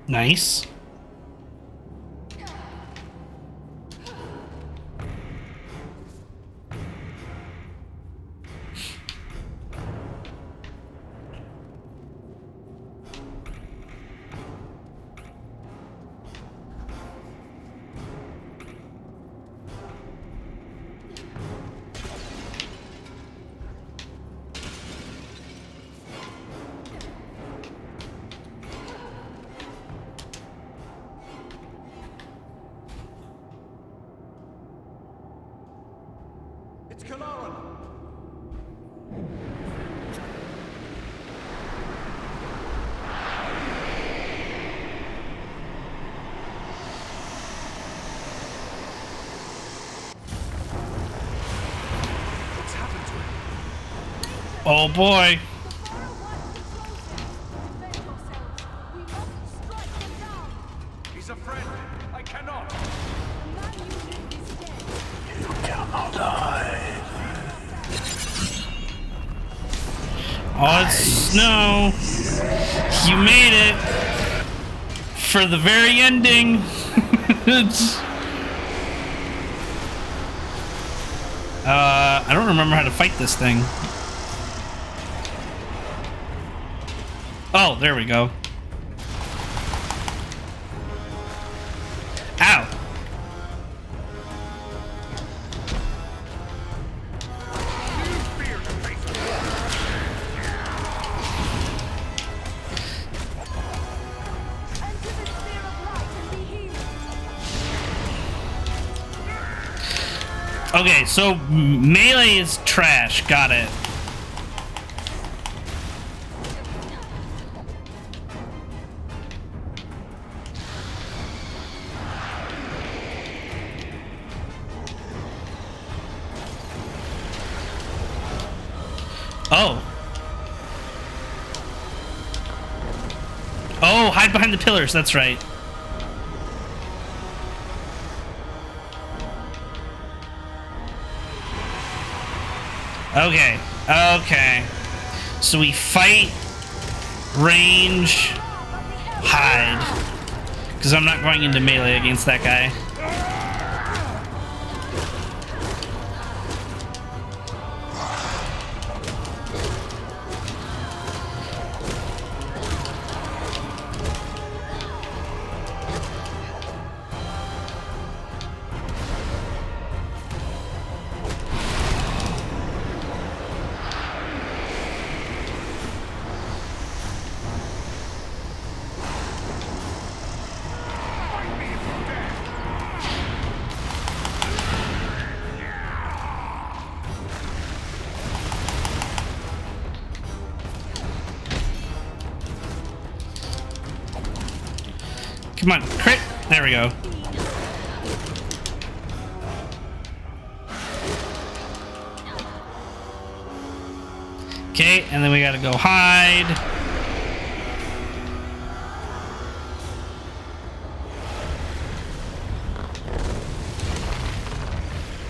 Nice. It's Kalaran! What's happened to him? Oh boy. He's a friend. I cannot. Oh, it's Snow. You made it. For the very ending. I don't remember how to fight this thing. Oh, there we go. Ow. Okay, so melee is trash. Got it. Oh. Oh, hide behind the pillars. That's right. Okay. Okay. So we fight, range, hide. Because I'm not going into melee against that guy. Come on, crit. There we go. Okay, and then we gotta go hide.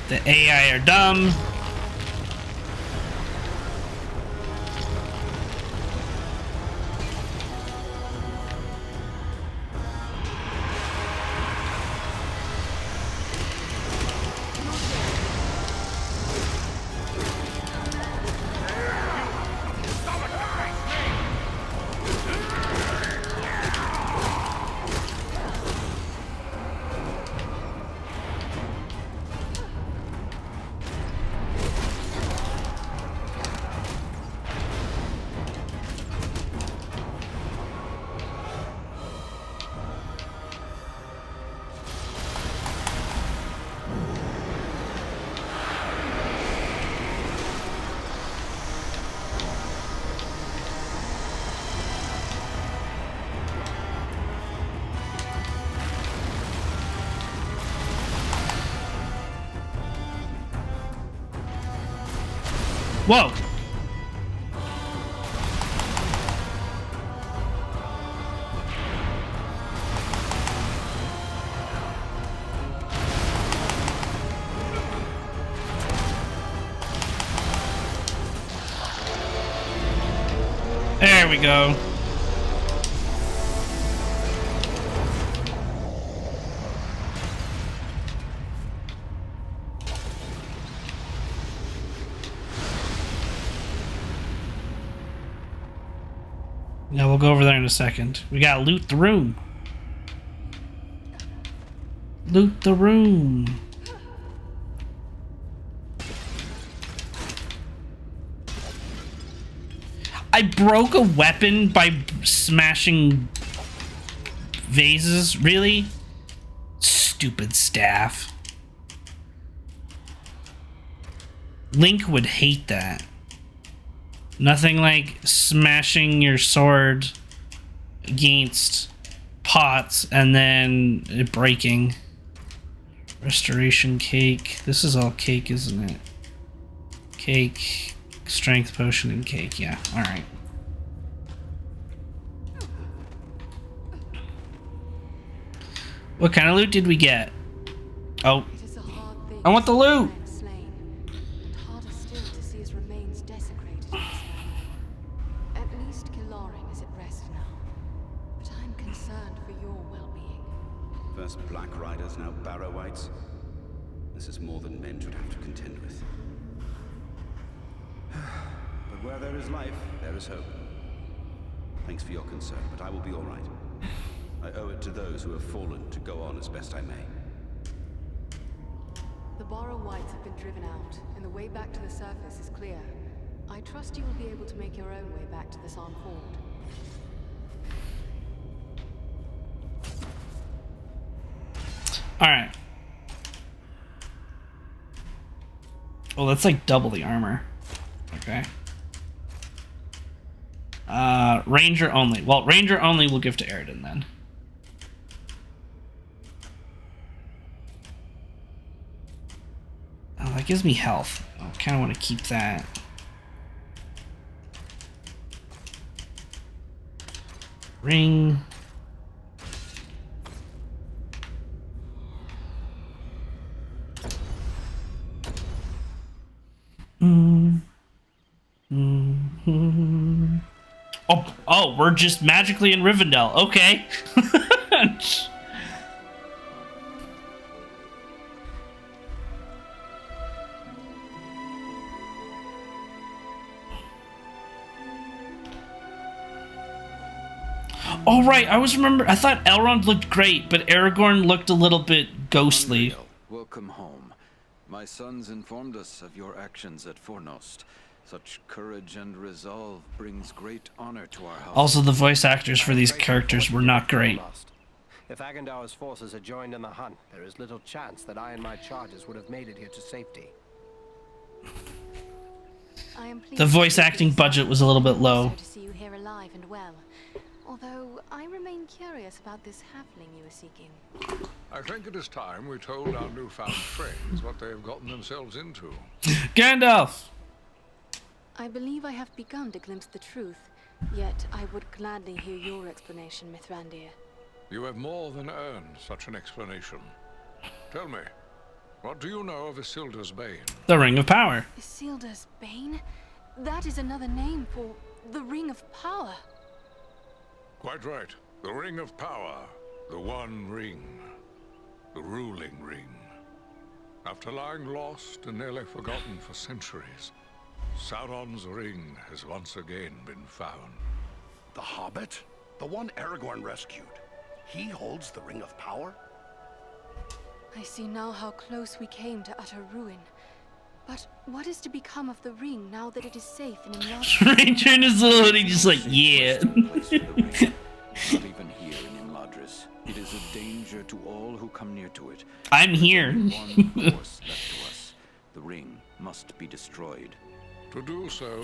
The AI are dumb. Whoa. There we go. Yeah, we'll go over there in a second. We gotta loot the room. Loot the room. I broke a weapon by smashing vases? Really? Stupid staff. Link would hate that. Nothing like smashing your sword against pots and then it breaking. Restoration cake. This is all cake, isn't it? Cake, strength potion, and cake. Yeah, alright. What kind of loot did we get? Oh. I want the loot! First Black Riders, now Barrow-Wites. This is more than men should have to contend with. But where there is life, there is hope. Thanks for your concern, but I will be all right. I owe it to those who have fallen to go on as best I may. The Barrow-Wites have been driven out, and the way back to the surface is clear. I trust you will be able to make your own way back to the Sarn Ford. Alright. Oh, that's like double the armor. Okay. Ranger only. Well, Ranger only we'll give to Aridin then. Oh, that gives me health. I kind of want to keep that. Ring. Oh, we're just magically in Rivendell. Okay. Oh, right. I thought Elrond looked great, but Aragorn looked a little bit ghostly. Welcome home. My sons informed us of your actions at Fornost. Such courage and resolve brings great honor to our house. Also, the voice actors for these characters were not great. If Agendar's forces had joined in the hunt, there is little chance that I and my charges would have made it here to safety. The voice acting budget was a little bit low. To see you here alive and well. Although I remain curious about this halfling you were seeking. I think it is time we told our newfound friends what they have gotten themselves into. Gandalf! I believe I have begun to glimpse the truth, yet I would gladly hear your explanation, Mithrandir. You have more than earned such an explanation. Tell me, what do you know of Isildur's Bane? The Ring of Power. Isildur's Bane? That is another name for the Ring of Power. Quite right. The Ring of Power. The One Ring. The ruling ring. After lying lost and nearly forgotten for centuries, Sauron's ring has once again been found. The Hobbit? The one Aragorn rescued. He holds the Ring of Power? I see now how close we came to utter ruin. But what is to become of the ring now that it is safe and in Imladris? Ranger in his little hoodie just like, yeah. Not even here in Imladris. It is a danger to all who come near to it. I'm here. One course left to us. The ring must be destroyed. To do so,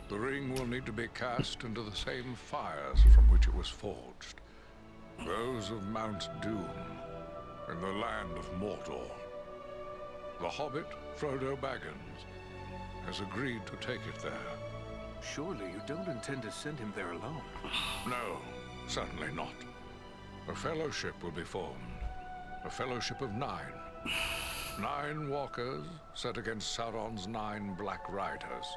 the ring will need to be cast into the same fires from which it was forged. Those of Mount Doom, in the land of Mordor. The Hobbit, Frodo Baggins, has agreed to take it there. Surely you don't intend to send him there alone? No, certainly not. A fellowship will be formed. A fellowship of 9. 9 walkers set against Sauron's 9 Black Riders.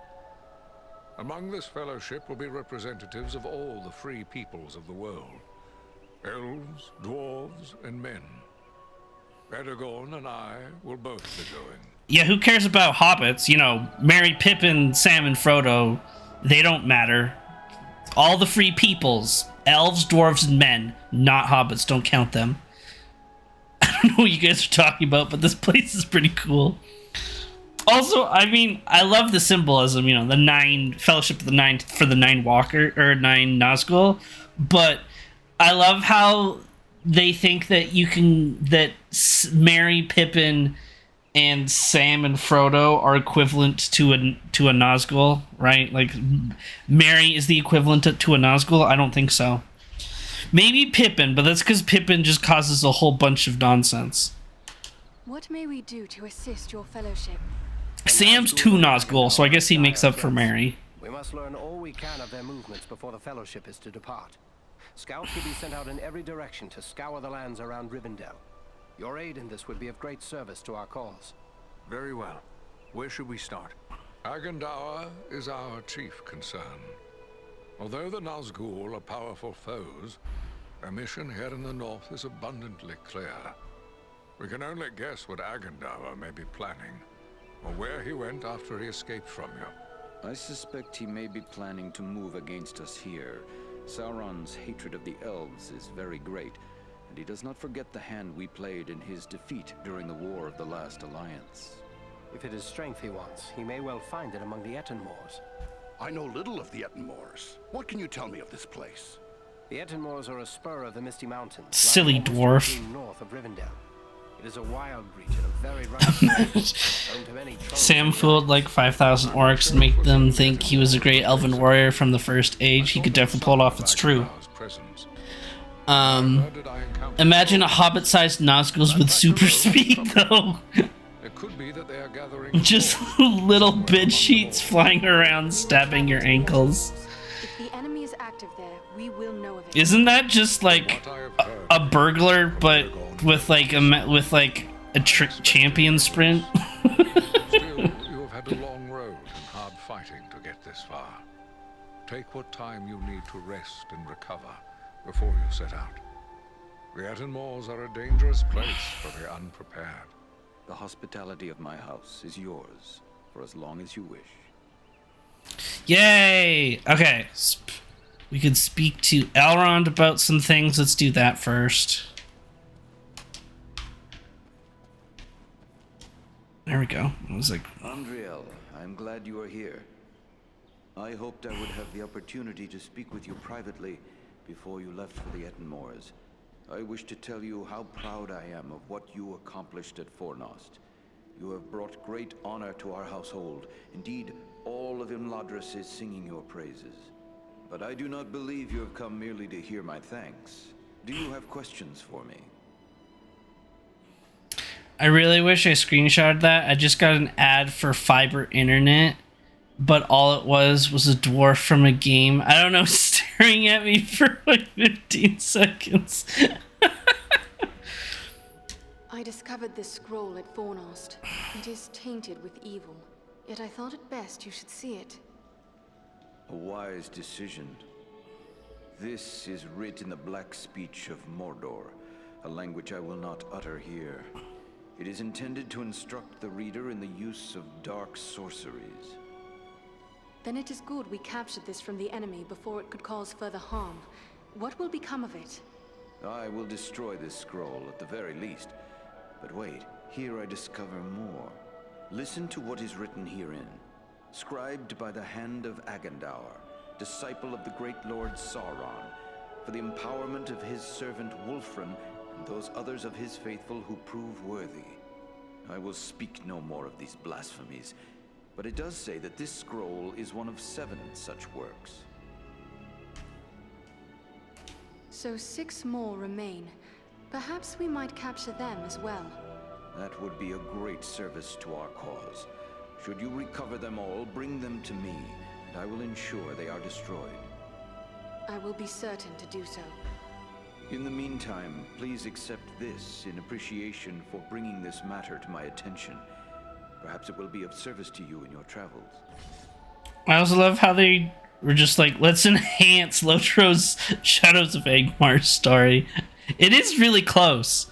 Among this fellowship will be representatives of all the free peoples of the world. Elves, dwarves, and men. Aragorn and I will both be going. Yeah, who cares about hobbits? You know, Merry, Pippin, Sam, and Frodo, they don't matter. All the free peoples. Elves, dwarves, and men. Not hobbits. Don't count them. I don't know what you guys are talking about, but this place is pretty cool. Also, I mean, I love the symbolism, you know, the 9 Fellowship of the 9 for the 9 Walker, or 9 Nazgul, but I love how they think that you can, that Merry, Pippin, and Sam and Frodo are equivalent to a Nazgul, right? Like, Merry is the equivalent to a Nazgul? I don't think so. Maybe Pippin, but that's because Pippin just causes a whole bunch of nonsense. What may we do to assist your fellowship? Sam's 2 Nazgul, so I guess he makes up for Merry. We must learn all we can of their movements before the Fellowship is to depart. Scouts will be sent out in every direction to scour the lands around Rivendell. Your aid in this would be of great service to our cause. Very well. Where should we start? Agendour is our chief concern. Although the Nazgul are powerful foes, their mission here in the north is abundantly clear. We can only guess what Agendour may be planning, or where he went after he escaped from you. I suspect he may be planning to move against us here. Sauron's hatred of the elves is very great, and he does not forget the hand we played in his defeat during the War of the Last Alliance. If it is strength he wants, he may well find it among the Ettenmoors. I know little of the Ettenmoors. What can you tell me of this place? The Ettenmoors are a spur of the Misty Mountains, Silly dwarf. North of Rivendell. It is a wild region of very rough Sam fooled like 5,000 orcs and make them think he was a great elven warrior from the First Age. He could definitely pull it off. It's true. Imagine a hobbit-sized Nazgul with super speed, though. It could be that they are gathering Just little bed sheets flying around, stabbing your ankles. If the enemy is active there, we will know of it. Isn't that just like a burglar, but with like a champion sprint? Still, you have had a long road and hard fighting to get this far. Take what time you need to rest and recover before you set out. The Ettenmoors are a dangerous place for the unprepared. The hospitality of my house is yours for as long as you wish. Yay! Okay, we could speak to Elrond about some things. Let's do that first. There we go. I was like, Andriel, I'm glad you are here. I hoped I would have the opportunity to speak with you privately before you left for the Ettenmoors. I wish to tell you how proud I am of what you accomplished at Fornost. You have brought great honor to our household. Indeed, all of Imladris is singing your praises. But I do not believe you have come merely to hear my thanks. Do you have questions for me? I really wish I screenshotted that. I just got an ad for fiber internet, but all it was a dwarf from a game. I don't know, staring at me for like 15 seconds. I discovered this scroll at Fornost. It is tainted with evil, yet I thought it best you should see it. A wise decision. This is writ in the black speech of Mordor, a language I will not utter here. It is intended to instruct the reader in the use of dark sorceries. Then it is good we captured this from the enemy before it could cause further harm. What will become of it? I will destroy this scroll at the very least. But wait, here I discover more. Listen to what is written herein. Scribed by the hand of Agendour, disciple of the great Lord Sauron, for the empowerment of his servant Wulfrun and those others of his faithful who prove worthy. I will speak no more of these blasphemies, but it does say that this scroll is one of 7 such works. So 6 more remain. Perhaps we might capture them as well. That would be a great service to our cause. Should you recover them all, bring them to me, and I will ensure they are destroyed. I will be certain to do so. In the meantime, please accept this in appreciation for bringing this matter to my attention. Perhaps it will be of service to you in your travels. I also love how they were just like, let's enhance Lotro's Shadows of Angmar's story. It is really close.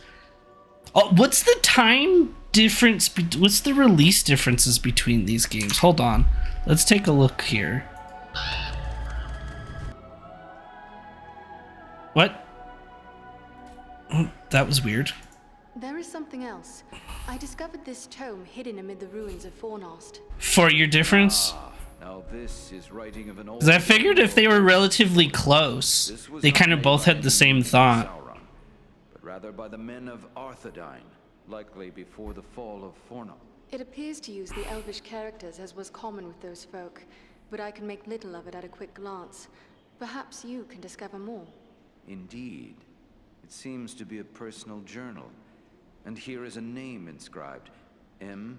Oh, what's the time difference? What's the release differences between these games? Hold on. Let's take a look here. What? Oh, that was weird. There is something else. I discovered this tome hidden amid the ruins of Fornost. For your difference? Now this is writing of an old... Because I figured if they were relatively close, they kind of both had the same thought. Sauron, but rather by the men of Arthedain, likely before the fall of Fornost. It appears to use the elvish characters as was common with those folk, but I can make little of it at a quick glance. Perhaps you can discover more. Indeed. It seems to be a personal journal. And here is a name inscribed. M-A-L.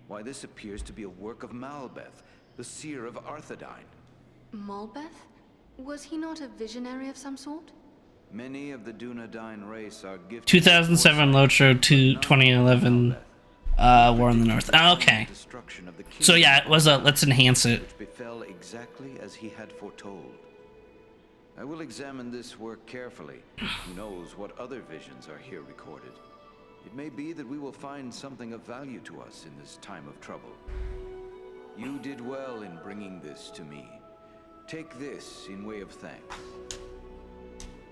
Why, this appears to be a work of Malbeth, the seer of Arthedain. Malbeth? Was he not a visionary of some sort? Many of the Dunedain race are gifted... 2007 LOTR to 2011 War in the North. Oh, okay. So yeah, it was a let's enhance it. Which befell exactly as he had foretold. I will examine this work carefully. Who knows what other visions are here recorded. It may be that we will find something of value to us in this time of trouble. You did well in bringing this to me. Take this in way of thanks.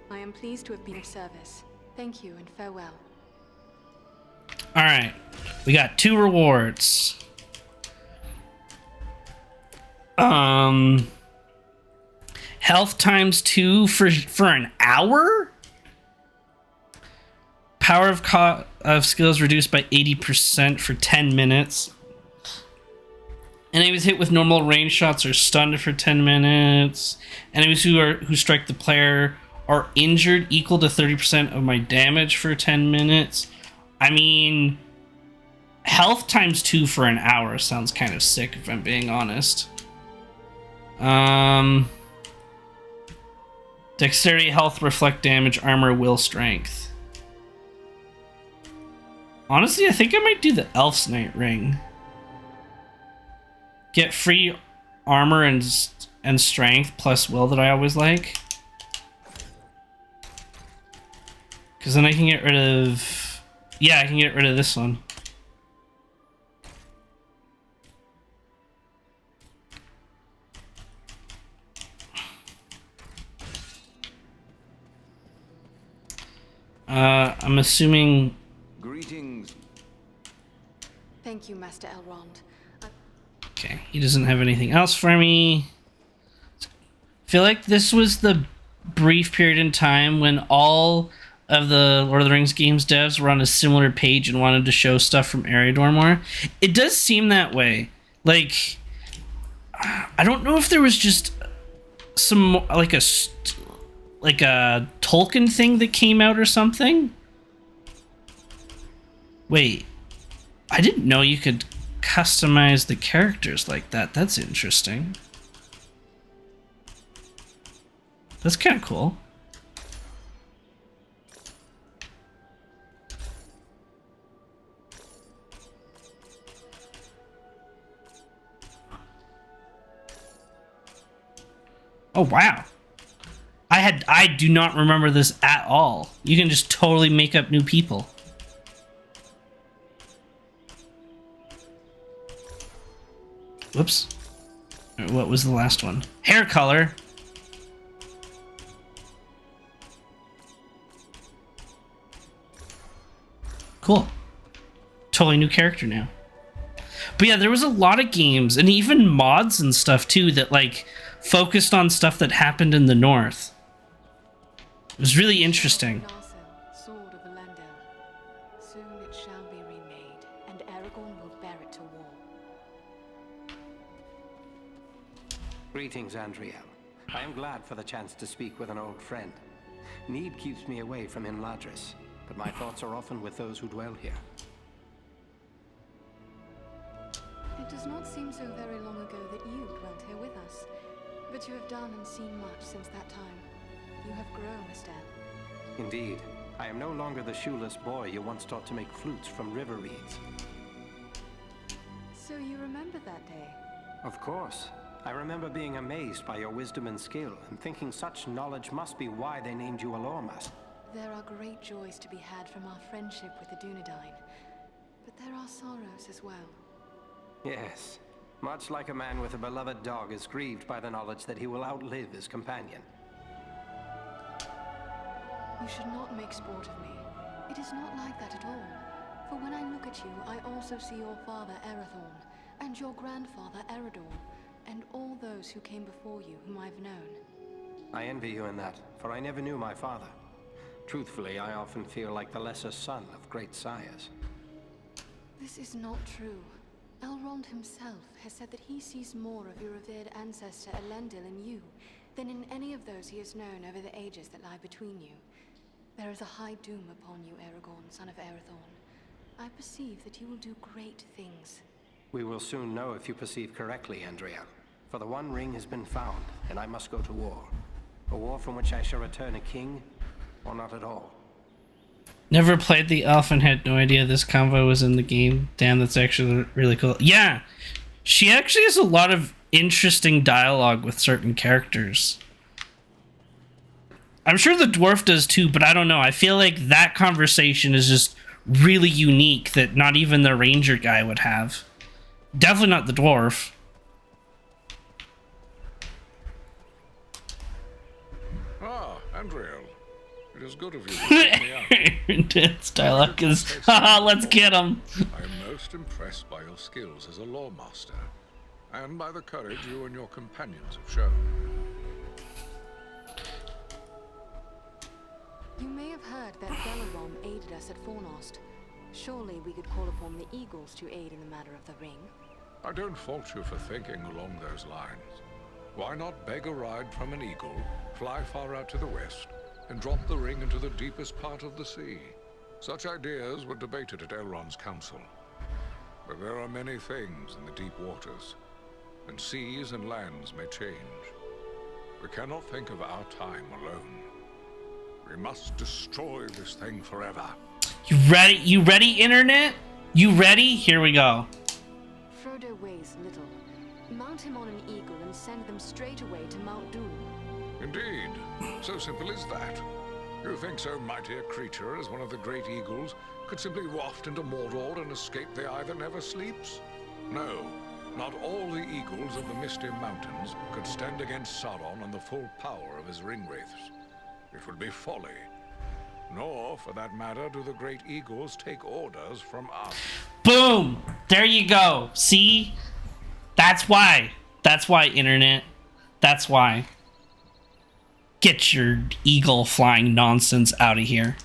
I am pleased to have been of service. Thank you and farewell. Alright. We got 2 rewards. Health times 2 for an hour? Power of skills reduced by 80% for 10 minutes. Enemies hit with normal range shots are stunned for 10 minutes. Enemies who strike the player are injured equal to 30% of my damage for 10 minutes. I mean, health times 2 for an hour sounds kind of sick if I'm being honest. Dexterity, health, reflect damage, armor, will, strength. Honestly, I think I might do the Elf's Knight ring. Get free armor and strength plus will that I always like. Because then I can get rid of... Yeah, I can get rid of this one. I'm assuming... Greetings. Thank you, Master Elrond. Okay, he doesn't have anything else for me. I feel like this was the brief period in time when all of the Lord of the Rings games devs were on a similar page and wanted to show stuff from Eredor more. It does seem that way. Like, I don't know if there was just some like a Tolkien thing that came out or something. Wait, I didn't know you could customize the characters like that. That's interesting. That's kind of cool. Oh, wow. I do not remember this at all. You can just totally make up new people. Whoops. What was the last one? Hair color. Cool. Totally new character now. But yeah, there was a lot of games and even mods and stuff too that like focused on stuff that happened in the north. It was really interesting. Sword of Elendil. Soon it shall be remade, and Aragorn will bear it to war. Greetings, Andriel. I am glad for the chance to speak with an old friend. Need keeps me away from Imladris, but my thoughts are often with those who dwell here. It does not seem so very long ago that you dwelt here with us, but you have done and seen much since that time. You have grown, Estelle. Indeed. I am no longer the shoeless boy you once taught to make flutes from river reeds. So you remember that day? Of course. I remember being amazed by your wisdom and skill, and thinking such knowledge must be why they named you a lawmaster. There are great joys to be had from our friendship with the Dunedain, but there are sorrows as well. Yes. Much like a man with a beloved dog is grieved by the knowledge that he will outlive his companion. You should not make sport of me. It is not like that at all. For when I look at you, I also see your father, Arathorn, and your grandfather, Eredor, and all those who came before you, whom I've known. I envy you in that, for I never knew my father. Truthfully, I often feel like the lesser son of great sires. This is not true. Elrond himself has said that he sees more of your revered ancestor Elendil in you than in any of those he has known over the ages that lie between you. There is a high doom upon you, Aragorn, son of Arathorn. I perceive that you will do great things. We will soon know if you perceive correctly, Andrea. For the One Ring has been found, and I must go to war. A war from which I shall return a king, or not at all. Never played the elf and had no idea this convo was in the game. Damn, that's actually really cool. Yeah, she actually has a lot of interesting dialogue with certain characters. I'm sure the dwarf does too, but I don't know. I feel like that conversation is just really unique that not even the ranger guy would have. Definitely not the dwarf. Ah, Andriel. It is good of you to pick me up. Intense dialogue is, haha, let's get him. I am most impressed by your skills as a law master, and by the courage you and your companions have shown. You may have heard that Bellerom aided us at Fornost. Surely we could call upon the Eagles to aid in the matter of the ring. I don't fault you for thinking along those lines. Why not beg a ride from an eagle, fly far out to the west, and drop the ring into the deepest part of the sea? Such ideas were debated at Elrond's council. But there are many things in the deep waters, and seas and lands may change. We cannot think of our time alone. We must destroy this thing forever. You ready? You ready, internet? You ready? Here we go. Frodo weighs little. Mount him on an eagle and send them straight away to Mount Doom. Indeed. So simple as that. You think so mighty a creature as one of the great eagles could simply waft into Mordor and escape the eye that never sleeps? No. Not all the eagles of the Misty Mountains could stand against Sauron and the full power of his ring wraiths. It would be folly. Nor, for that matter, do the great eagles take orders from us. Boom! There you go. See? That's why. That's why, internet. That's why. Get your eagle flying nonsense out of here.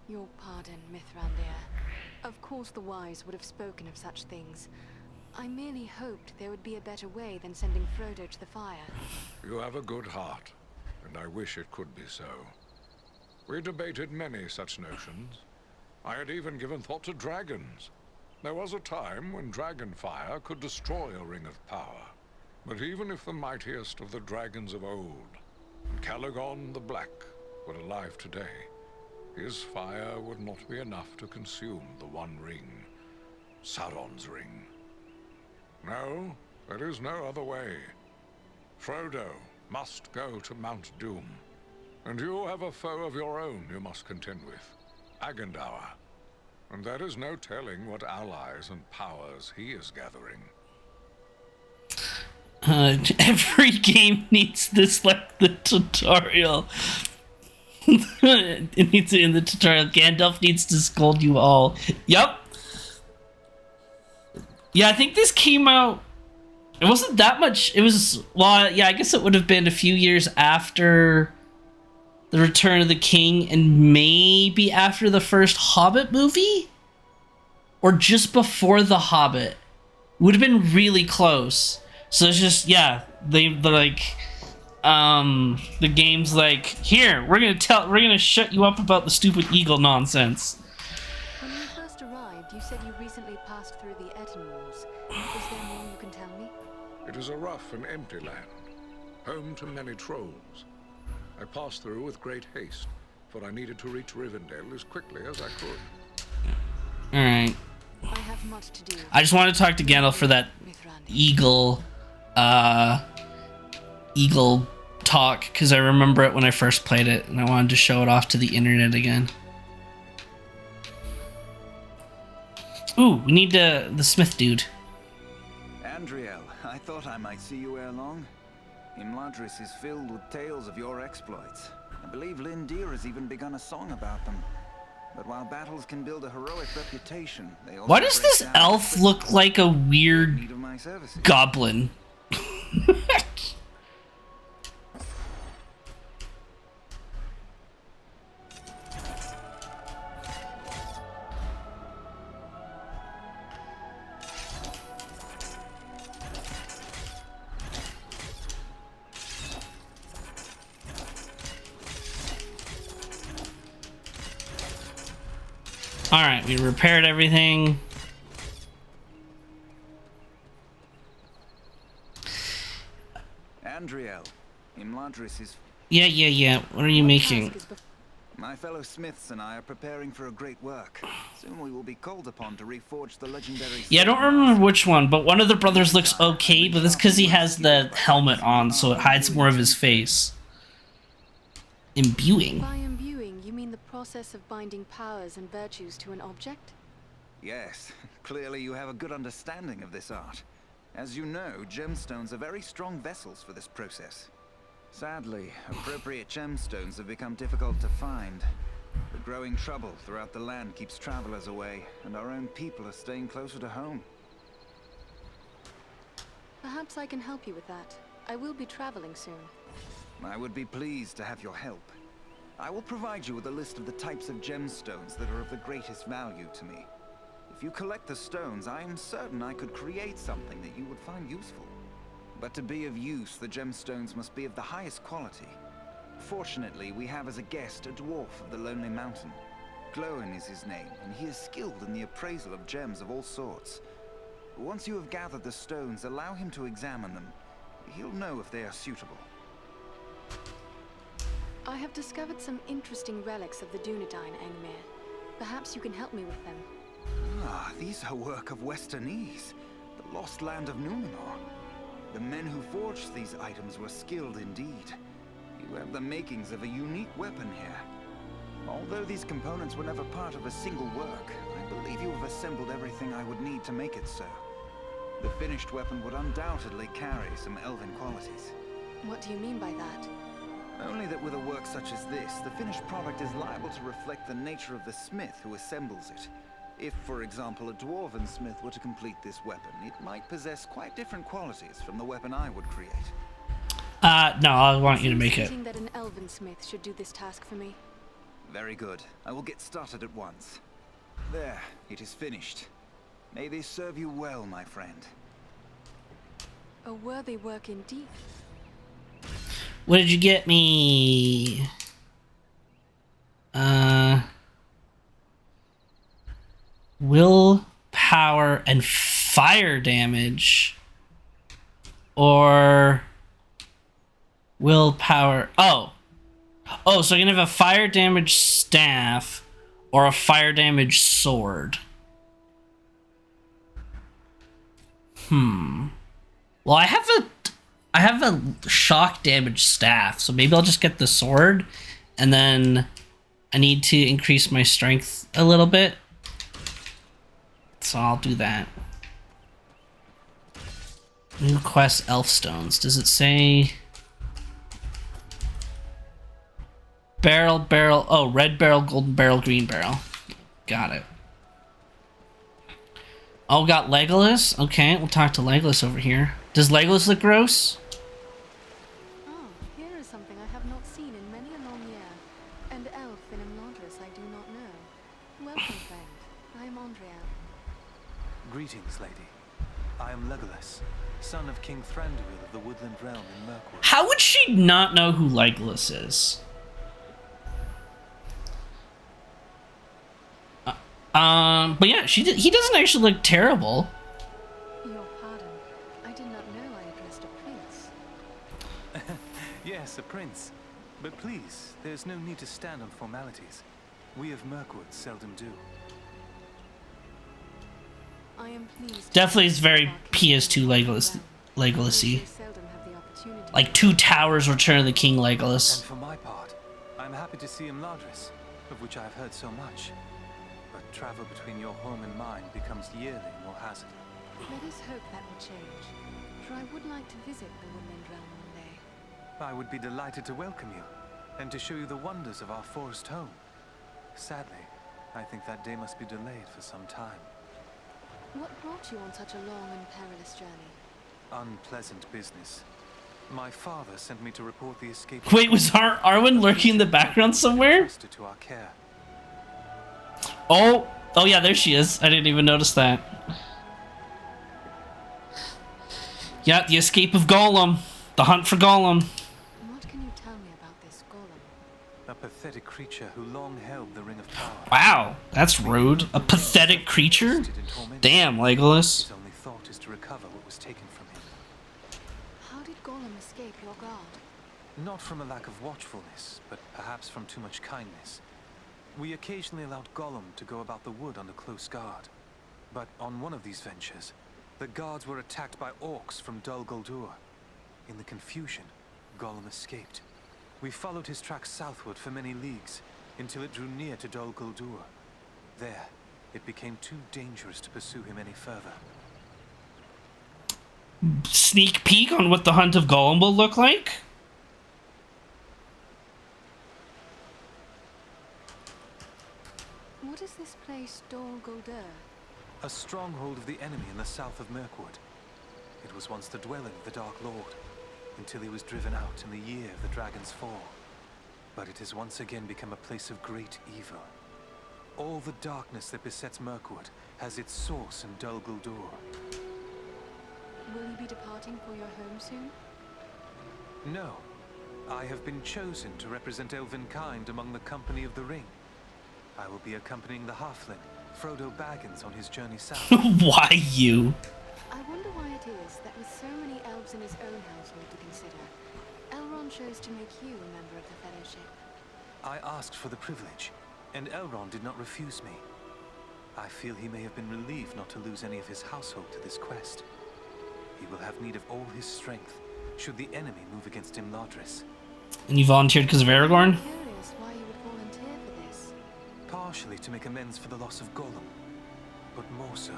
Your pardon, Mithrandir. Of course the wise would have spoken of such things. I merely hoped there would be a better way than sending Frodo to the fire. You have a good heart, and I wish it could be so. We debated many such notions. I had even given thought to dragons. There was a time when dragon fire could destroy a ring of power. But even if the mightiest of the dragons of old, and Calagon the Black, were alive today, his fire would not be enough to consume the One Ring, Sauron's ring. No, there is no other way. Frodo must go to Mount Doom. And you have a foe of your own you must contend with, Agendour. And there is no telling what allies and powers he is gathering. Every game needs this, like the tutorial. It needs it in the tutorial. Gandalf needs to scold you all. Yup. Yeah, I think this came out. It wasn't that much. It was, well, yeah, I guess it would have been a few years after The Return of the King and maybe after the first Hobbit movie? Or just before The Hobbit. Would have been really close. So it's just, yeah, they're like, the game's like, here, we're gonna shut you up about the stupid eagle nonsense. When you first arrived, you said you recently passed through the Etten Walls. Is there more you can tell me? It is a rough and empty land, home to many trolls. I passed through with great haste, for I needed to reach Rivendell as quickly as I could. Alright. I have much to do. I just want to talk to Gandalf for that eagle talk, because I remember it when I first played it, and I wanted to show it off to the internet again. Ooh, we need the smith dude. Andriel, I thought I might see you ere long. Imladris is filled with tales of your exploits. I believe Lindir has even begun a song about them. But while battles can build a heroic reputation, they also Why does break this down elf quickly. look like a weird Need of my services. goblin? Alright, we repaired everything. Andriel, Imladris is... Yeah. What are you making? My fellow smiths and I are preparing for a great work. Soon we will be called upon to reforge the legendary... Yeah, I don't remember which one, but one of the brothers looks okay, but that's because he has the helmet on, so it hides more of his face. Imbuing. By imbuing, you mean the process of binding powers and virtues to an object? Yes, clearly you have a good understanding of this art. As you know, gemstones are very strong vessels for this process. Sadly, appropriate gemstones have become difficult to find. The growing trouble throughout the land keeps travelers away, and our own people are staying closer to home. Perhaps I can help you with that. I will be traveling soon. I would be pleased to have your help. I will provide you with a list of the types of gemstones that are of the greatest value to me. If you collect the stones, I am certain I could create something that you would find useful. But to be of use, the gemstones must be of the highest quality. Fortunately, we have as a guest a dwarf of the Lonely Mountain. Gloin is his name, and he is skilled in the appraisal of gems of all sorts. Once you have gathered the stones, allow him to examine them. He'll know if they are suitable. I have discovered some interesting relics of the Dunedain, Engmir. Perhaps you can help me with them. Ah, these are work of Westernese, the lost land of Numenor. The men who forged these items were skilled indeed. You have the makings of a unique weapon here. Although these components were never part of a single work, I believe you have assembled everything I would need to make it so. The finished weapon would undoubtedly carry some elven qualities. What do you mean by that? Only that with a work such as this, the finished product is liable to reflect the nature of the smith who assembles it. If, for example, a dwarven smith were to complete this weapon, it might possess quite different qualities from the weapon I would create. No, I want you to make it. That an elven smith should do this task for me. Very good. I will get started at once. There, it is finished. May this serve you well, my friend. A worthy work indeed. What did you get me? Will, power, and fire damage. Or willpower. Oh, so I can have a fire damage staff or a fire damage sword. Well, I have a shock damage staff, so maybe I'll just get the sword, and then I need to increase my strength a little bit. So I'll do that. New quest, elf stones. Does it say barrel? Oh, red barrel, golden barrel, green barrel. Got it. Oh, got Legolas? Okay, we'll talk to Legolas over here. Does Legolas look gross? Oh, here is something I have not seen in many a long year. An elf in Imladris I do not know. Welcome, friend. I am Andrea. Greetings, lady. I am Legolas, son of King Thranduil of the Woodland Realm in Mirkwood. How would she not know who Legolas is? But yeah, he doesn't actually look terrible. Your pardon. I did not know I addressed a prince. Yes, a prince. But please, there's no need to stand on formalities. We of Mirkwood seldom do. I am pleased. Definitely is very PS2 Legolasy. Like Two Towers Return of the King Legolas. And for my part, I'm happy to see Imladris, of which I've heard so much. But travel between your home and mine becomes yearly more hazardous. Let us hope that will change, for I would like to visit the Woodland Realm one day. I would be delighted to welcome you, and to show you the wonders of our forest home. Sadly, I think that day must be delayed for some time. What brought you on such a long and perilous journey? Unpleasant business. My father sent me to report the escape. Wait, was Arwen lurking in the background somewhere? Trusted to our care. Oh yeah, there she is. I didn't even notice that. Yeah, the escape of Gollum. The hunt for Gollum. What can you tell me about this Golem? A pathetic creature who long held the Ring of Power. Wow, that's rude. A pathetic creature? Damn, Legolas. His only thought is to recover what was taken from him. How did Golem escape your guard? Not from a lack of watchfulness, but perhaps from too much kindness. We occasionally allowed Gollum to go about the wood under close guard. But on one of these ventures, the guards were attacked by orcs from Dol Guldur. In the confusion, Gollum escaped. We followed his tracks southward for many leagues, until it drew near to Dol Guldur. There, it became too dangerous to pursue him any further. Sneak peek on what the hunt of Gollum will look like? What is this place, Dol Guldur? A stronghold of the enemy in the south of Mirkwood. It was once the dwelling of the Dark Lord, until he was driven out in the year of the Dragon's Fall. But it has once again become a place of great evil. All the darkness that besets Mirkwood has its source in Dol Guldur. Will you be departing for your home soon? No. I have been chosen to represent elven kind among the Company of the Ring. I will be accompanying the halfling, Frodo Baggins, on his journey south. Why you? I wonder why it is that with so many elves in his own household to consider, Elrond chose to make you a member of the Fellowship. I asked for the privilege, and Elrond did not refuse me. I feel he may have been relieved not to lose any of his household to this quest. He will have need of all his strength, should the enemy move against Imladris. And you volunteered because of Aragorn? I'm curious why you would volunteer for this. Partially to make amends for the loss of Gollum, but more so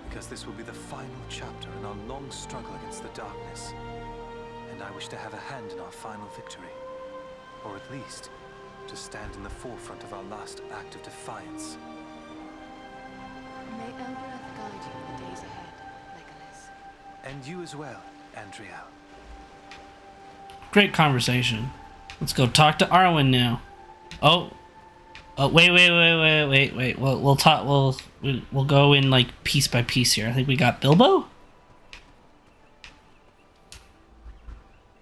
because this will be the final chapter in our long struggle against the darkness. And I wish to have a hand in our final victory. Or at least, to stand in the forefront of our last act of defiance. May Elbereth guide you in the days ahead, Legolas. And you as well, Andriel. Great conversation. Let's go talk to Arwen now. Oh, wait. We'll talk. We'll go in like piece by piece here. I think we got Bilbo.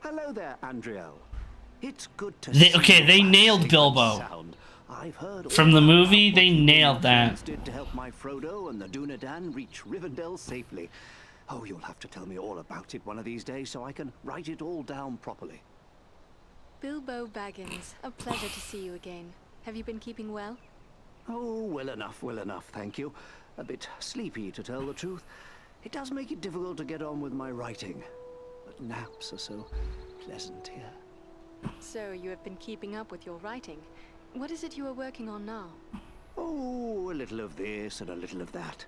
Hello there, Andriel. It's good to see Okay, you they back nailed safe and Bilbo. sound. I've heard From all the about movie, what they you nailed that. did to help my Frodo and the Dunedain reach Rivendell safely. Oh, you'll have to tell me all about it one of these days so I can write it all down properly. Bilbo Baggins, a pleasure to see you again. Have you been keeping well? Oh, well enough, thank you. A bit sleepy, to tell the truth. It does make it difficult to get on with my writing. But naps are so pleasant here. So you have been keeping up with your writing. What is it you are working on now? Oh, a little of this and a little of that.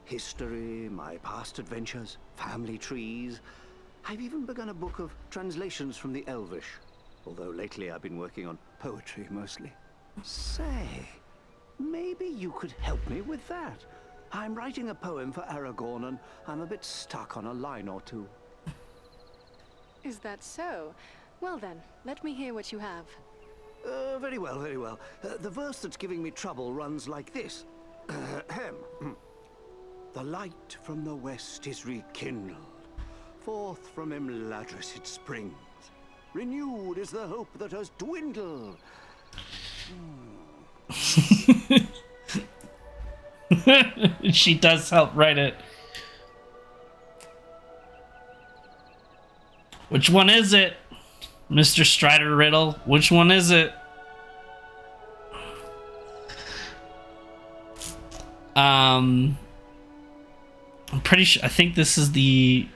History, my past adventures, family trees. I've even begun a book of translations from the Elvish. Although lately I've been working on poetry mostly. Say, maybe you could help me with that. I'm writing a poem for Aragorn and I'm a bit stuck on a line or two. Is that so? Well then, let me hear what you have. Very well. The verse that's giving me trouble runs like this. The light from the west is rekindled. Forth from Imladris it springs. Renewed is the hope that has dwindled. She does help write it. Which one is it? Mr. Strider Riddle, which one is it? I'm pretty sure, I think this is the...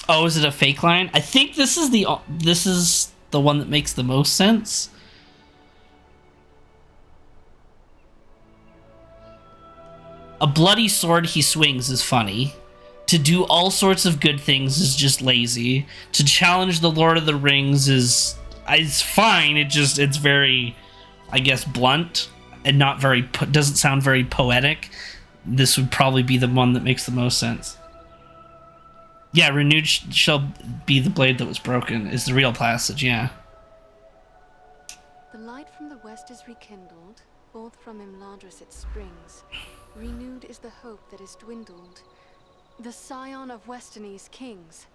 Oh, is it a fake line? I think this is the one that makes the most sense. a bloody sword he swings is funny. To do all sorts of good things is just lazy. To challenge the Lord of the Rings is it's fine. It's very, I guess, blunt and not very doesn't sound very poetic. This would probably be the one that makes the most sense. Yeah, renewed shall be the blade that was broken is the real passage. Yeah. The light from the west is rekindled, forth from Imladris it springs. Renewed is the hope that is dwindled. The scion of Westernese kings.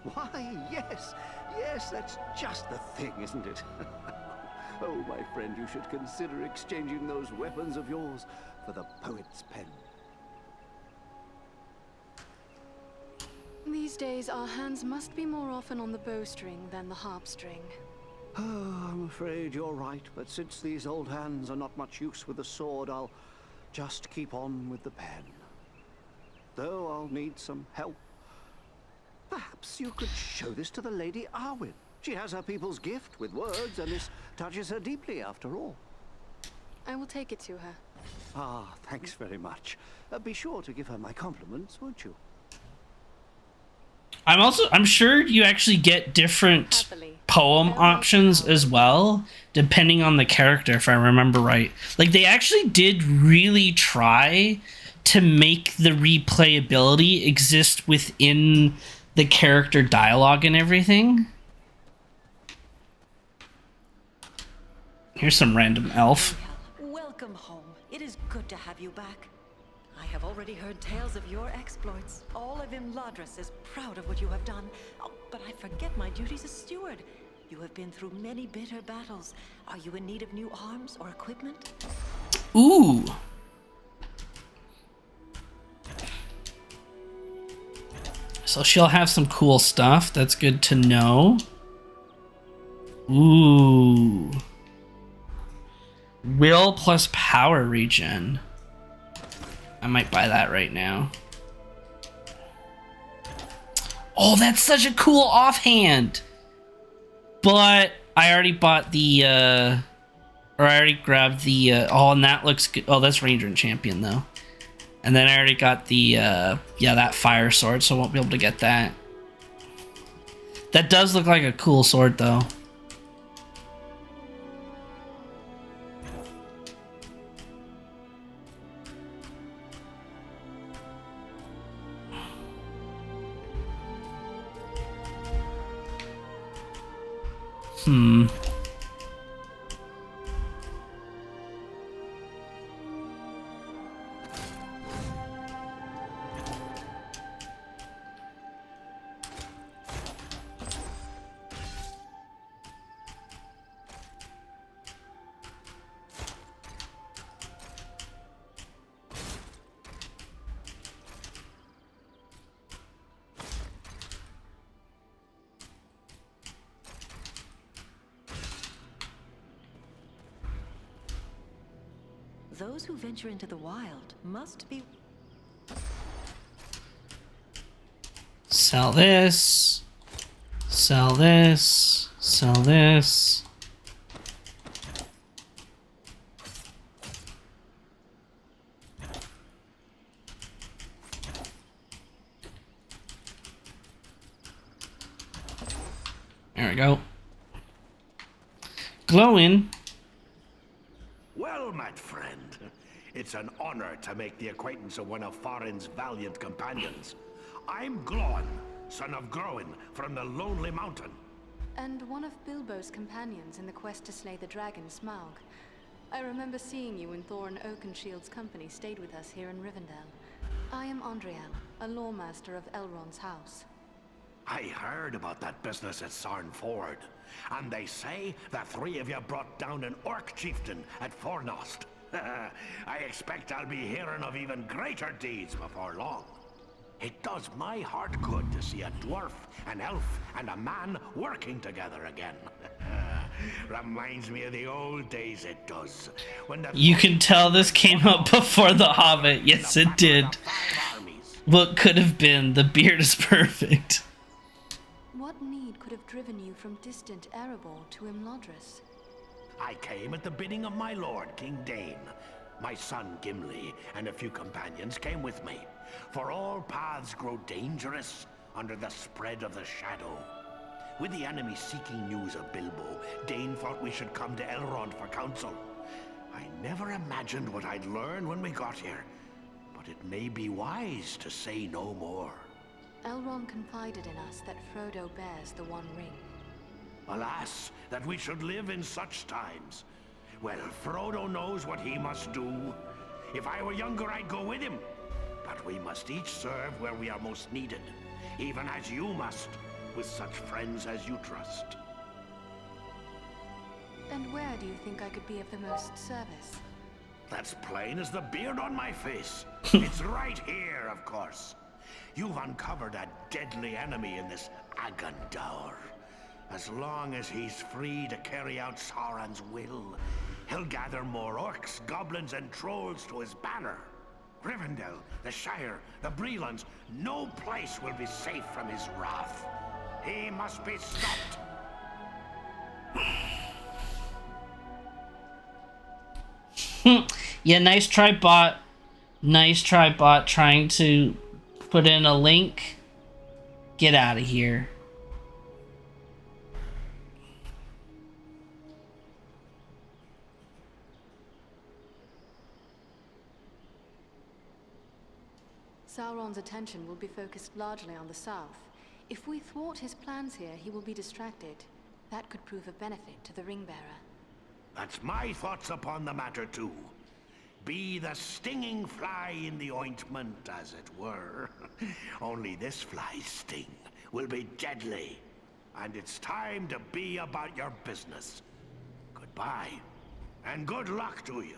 Why, yes, that's just the thing, isn't it? Oh, my friend, you should consider exchanging those weapons of yours for the poet's pen. These days, our hands must be more often on the bowstring than the harp string. Oh, I'm afraid you're right, but since these old hands are not much use with a sword, I'll just keep on with the pen. Though I'll need some help. Perhaps you could show this to the Lady Arwen. She has her people's gift with words, and this touches her deeply after all. I will take it to her. Ah, thanks very much. Be sure to give her my compliments, won't you? I'm sure you actually get different poem options as well, depending on the character, if I remember right. Like, they actually did really try to make the replayability exist within the character dialogue and everything. Here's some random elf. Welcome home. It is good to have you back. I have already heard tales of your exploits. All of Imladris is proud of what you have done. Oh, but I forget my duties as steward. You have been through many bitter battles. Are you in need of new arms or equipment? Ooh. So she'll have some cool stuff. That's good to know. Ooh. Will plus power regen. I might buy that right now. Oh, that's such a cool offhand. But I already bought the, or I already grabbed the, oh, and that looks good. Oh, that's Ranger and Champion, though. And then I already got the, yeah, that fire sword, so I won't be able to get that. That does look like a cool sword, though. Those who venture into the wild must be... Sell this. Sell this. Sell this. There we go. Glowing. Well, my friend, it's an honor to make the acquaintance of one of Farin's valiant companions. I'm Glon, son of Groin, from the Lonely Mountain. And one of Bilbo's companions in the quest to slay the dragon Smaug. I remember seeing you when Thorin Oakenshield's company stayed with us here in Rivendell. I am Andriel, a lawmaster of Elrond's house. I heard about that business at Sarn Ford, and they say the three of you brought down an orc chieftain at Fornost. I expect I'll be hearing of even greater deeds before long. It does my heart good to see a dwarf, an elf, and a man working together again. Reminds me of the old days, it does. When You can tell this came out before The Hobbit. Yes, it did. What could have been? The beard is perfect. What need could have driven you from distant Erebor to Imladris? I came at the bidding of my lord, King Dane. My son Gimli and a few companions came with me, for all paths grow dangerous under the spread of the shadow. With the enemy seeking news of Bilbo, Dane thought we should come to Elrond for counsel. I never imagined what I'd learn when we got here, but it may be wise to say no more. Elrond confided in us that Frodo bears the One Ring. Alas, that we should live in such times. Well, Frodo knows what he must do. If I were younger, I'd go with him. But we must each serve where we are most needed, even as you must, with such friends as you trust. And where do you think I could be of the most service? That's plain as the beard on my face. It's right here, of course. You've uncovered a deadly enemy in this Agandaur. As long as he's free to carry out Sauron's will, he'll gather more orcs, goblins, and trolls to his banner. Rivendell, the Shire, the Brelons, no place will be safe from his wrath. He must be stopped. Yeah, nice try, bot. Nice try, bot, trying to put in a link. Get out of here. Sauron's attention will be focused largely on the south. If we thwart his plans here, he will be distracted. That could prove a benefit to the Ringbearer. That's my thoughts upon the matter, too. Be the stinging fly in the ointment, as it were. Only this fly's sting will be deadly. And it's time to be about your business. Goodbye, and good luck to you.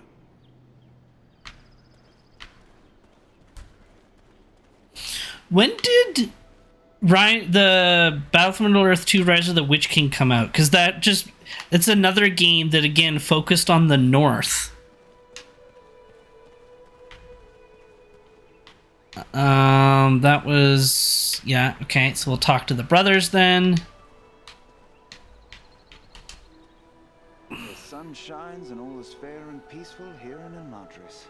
When did the Battle for Middle-earth 2 Rise of the Witch King come out? Because it's another game that, again, focused on the north. That was... Yeah, okay, so we'll talk to the brothers then. The sun shines and all is fair and peaceful here in Elmadris.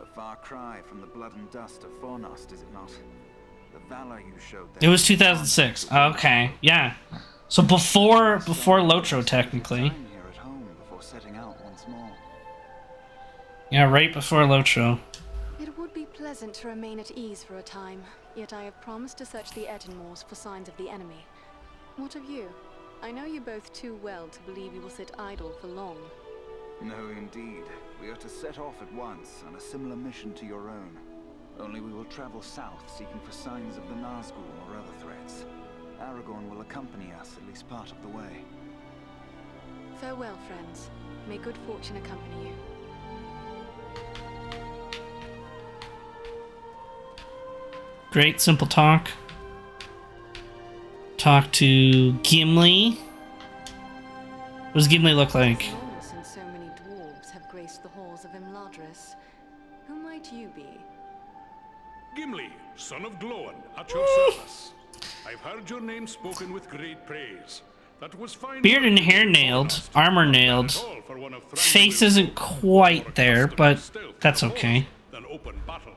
A far cry from the blood and dust of Fornost, is it not? The valor you showed there. It was 2006. Okay, yeah. So before LOTR, technically. Here at home before setting out once more. Yeah, right before LOTR. It would be pleasant to remain at ease for a time, yet I have promised to search the Etenmoors for signs of the enemy. What of you? I know you both too well to believe you will sit idle for long. No, indeed. We are to set off at once on a similar mission to your own. Only we will travel south, seeking for signs of the Nazgul or other threats. Aragorn will accompany us at least part of the way. Farewell, friends. May good fortune accompany you. Great, simple talk. Talk to Gimli. What does Gimli look like? Since so many dwarves have graced the halls of Imladris, who might you be? Gimli, son of Glóin, at your service. I've heard your name spoken with great praise. That was fine. Beard and hair nailed, armor nailed. Face isn't quite there, but that's okay. Than open battle.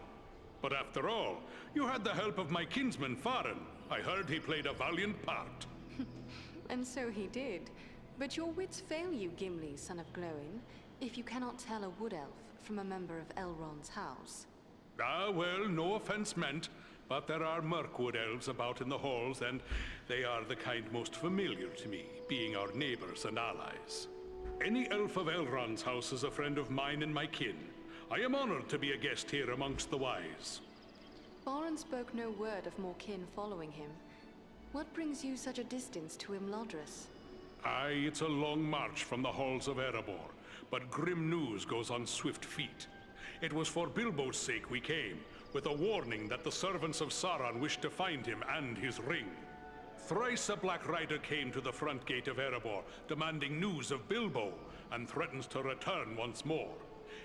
But after all, you had the help of my kinsman Farin. I heard he played a valiant part. And so he did. But your wits fail you, Gimli, son of Glóin, if you cannot tell a wood elf from a member of Elrond's house. Ah, well, no offense meant, but there are Mirkwood elves about in the halls, and they are the kind most familiar to me, being our neighbors and allies. Any elf of Elrond's house is a friend of mine and my kin. I am honored to be a guest here amongst the wise. Farin spoke no word of more kin following him. What brings you such a distance to Imladris? Aye, it's a long march from the halls of Erebor, but grim news goes on swift feet. It was for Bilbo's sake we came, with a warning that the servants of Sauron wished to find him and his ring. Thrice a Black Rider came to the front gate of Erebor, demanding news of Bilbo, and threatens to return once more.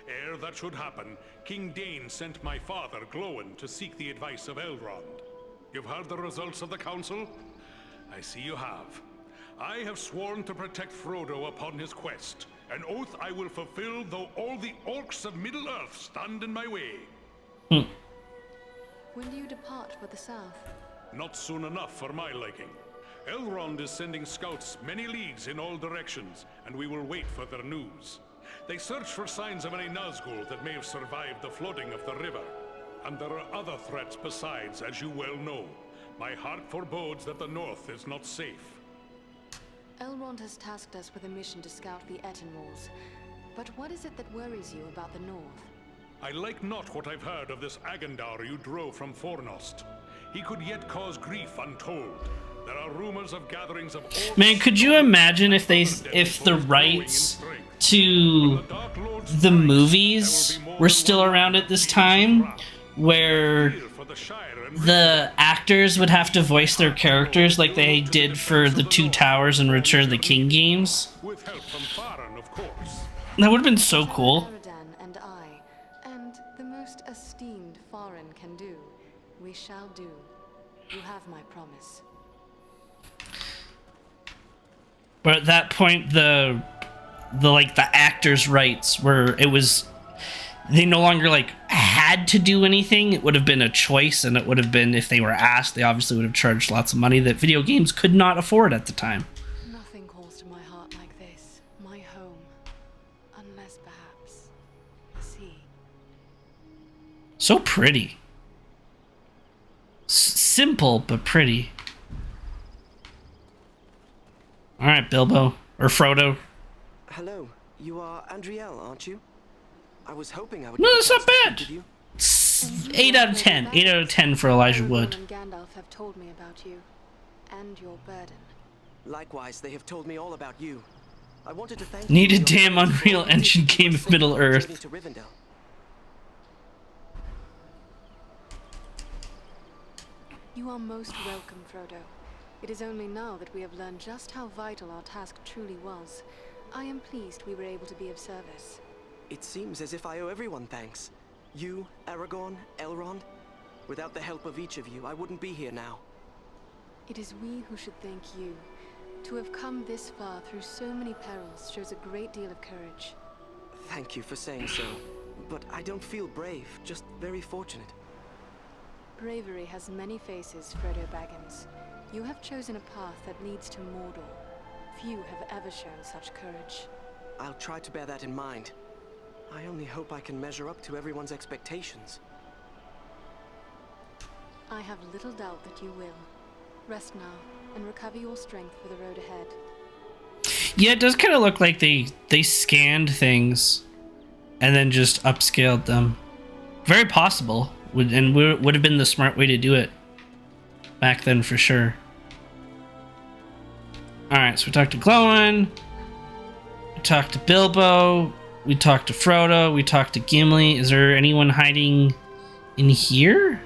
Ere that should happen, King Dane sent my father, Glóin, to seek the advice of Elrond. You've heard the results of the council? I see you have. I have sworn to protect Frodo upon his quest, An oath I will fulfill, though all the orcs of Middle-earth stand in my way. When do you depart for the south? Not soon enough for my liking. Elrond is sending scouts many leagues in all directions, and we will wait for their news. They search for signs of any Nazgul that may have survived the flooding of the river. And there are other threats besides, as you well know. My heart forebodes that the north is not safe. Elrond has tasked us with a mission to scout the Ettenwalls. But what is it that worries you about the north? I like not what I've heard of this Agendaur you drove from Fornost. He could yet cause grief untold. There are rumors of gatherings of orcs. Man, could you imagine if the rights to the movies were still around at this time, where the actors would have to voice their characters like they did for the Two Towers and Return of the King games? With help from Faran, of course. That would have been so cool. And I, and the most esteemed Faran can do, we shall do. You have my promise. But at that point, the actors' rights were, it was, they no longer had to do anything. It would have been a choice, and it would have been, if they were asked, they obviously would have charged lots of money that video games could not afford at the time. Nothing calls to my heart like this, my home, unless perhaps the sea. So pretty. Simple, but pretty. Alright, Bilbo. Or Frodo. Hello, you are Andriel, aren't you? I was hoping I would. No, that's not bad. 8 out of 10. 8 out of 10 for Elijah Wood. And Gandalf have told me about you, and your burden. Likewise, they have told me all about you. I wanted to thank Need you a for your damn kindness Unreal for Engine game of Middle Earth. to Rivendell. You are most welcome, Frodo. It is only now that we have learned just how vital our task truly was. I am pleased we were able to be of service. It seems as if I owe everyone thanks. You, Aragorn, Elrond. Without the help of each of you, I wouldn't be here now. It is we who should thank you. To have come this far through so many perils shows a great deal of courage. Thank you for saying so. But I don't feel brave, just very fortunate. Bravery has many faces, Frodo Baggins. You have chosen a path that leads to Mordor. Few have ever shown such courage. I'll try to bear that in mind. I only hope I can measure up to everyone's expectations. I have little doubt that you will. Rest now, and recover your strength for the road ahead. Yeah, it does kind of look like they scanned things and then just upscaled them. Very possible, would have been the smart way to do it back then for sure. Alright, so we talked to Glowin, we talked to Bilbo, we talked to Frodo, we talked to Gimli. Is there anyone hiding in here?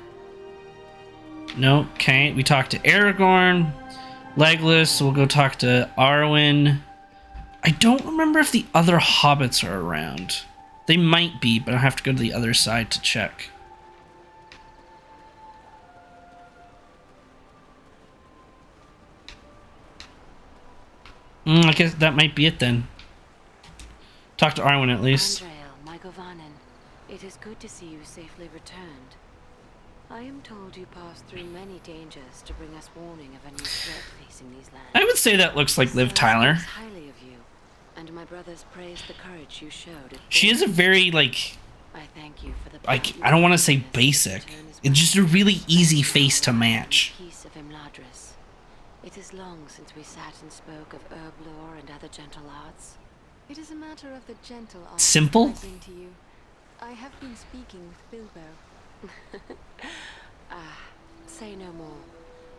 No, okay. We talked to Aragorn, Legolas, so we'll go talk to Arwen. I don't remember if the other hobbits are around. They might be, but I'll have to go to the other side to check. I guess that might be it then. Talk to Arwen at least. Andriel, my Govanen, it is good to see you safely returned. I am told you passed through many dangers to bring us warning of a new threat facing these lands. I would say that looks like Liv Tyler. Highly of you, and my brothers praise the courage you showed. She is a very I thank you for the I don't want to say basic. It's just a really easy face to match. Peace of Imladris. It is long since we sat and spoke of herb lore and other gentle arts. It is a matter of the gentle arts Simple? I bring to you. I have been speaking with Bilbo. Say no more.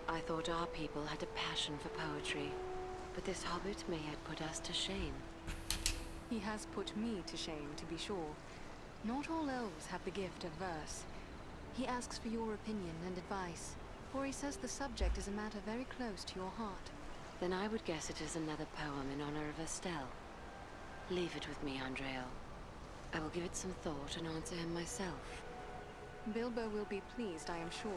I thought our people had a passion for poetry, but this hobbit may have put us to shame. He has put me to shame, to be sure. Not all elves have the gift of verse. He asks for your opinion and advice, for he says the subject is a matter very close to your heart. Then I would guess it is another poem in honor of Estelle. Leave it with me, Andriel. I will give it some thought and answer him myself. Bilbo will be pleased, I am sure.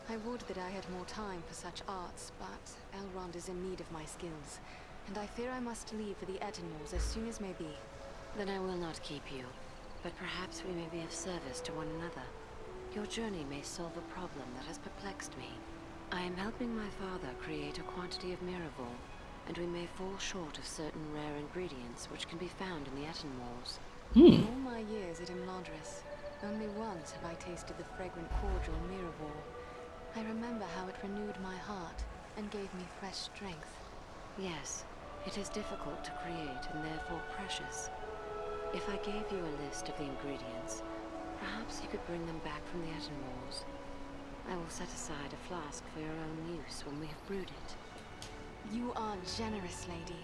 I would that I had more time for such arts, but Elrond is in need of my skills. and I fear I must leave for the Etenmoors as soon as may be. Then I will not keep you, but perhaps we may be of service to one another. Your journey may solve a problem that has perplexed me. I am helping my father create a quantity of Miraval, and we may fall short of certain rare ingredients which can be found in the Etenmoors. In all my years at Imladris, only once have I tasted the fragrant cordial Miraval. I remember how it renewed my heart and gave me fresh strength. Yes, it is difficult to create and therefore precious. If I gave you a list of the ingredients, perhaps you could bring them back from the Etenmoors. I will set aside a flask for your own use when we have brewed it. You are generous, lady.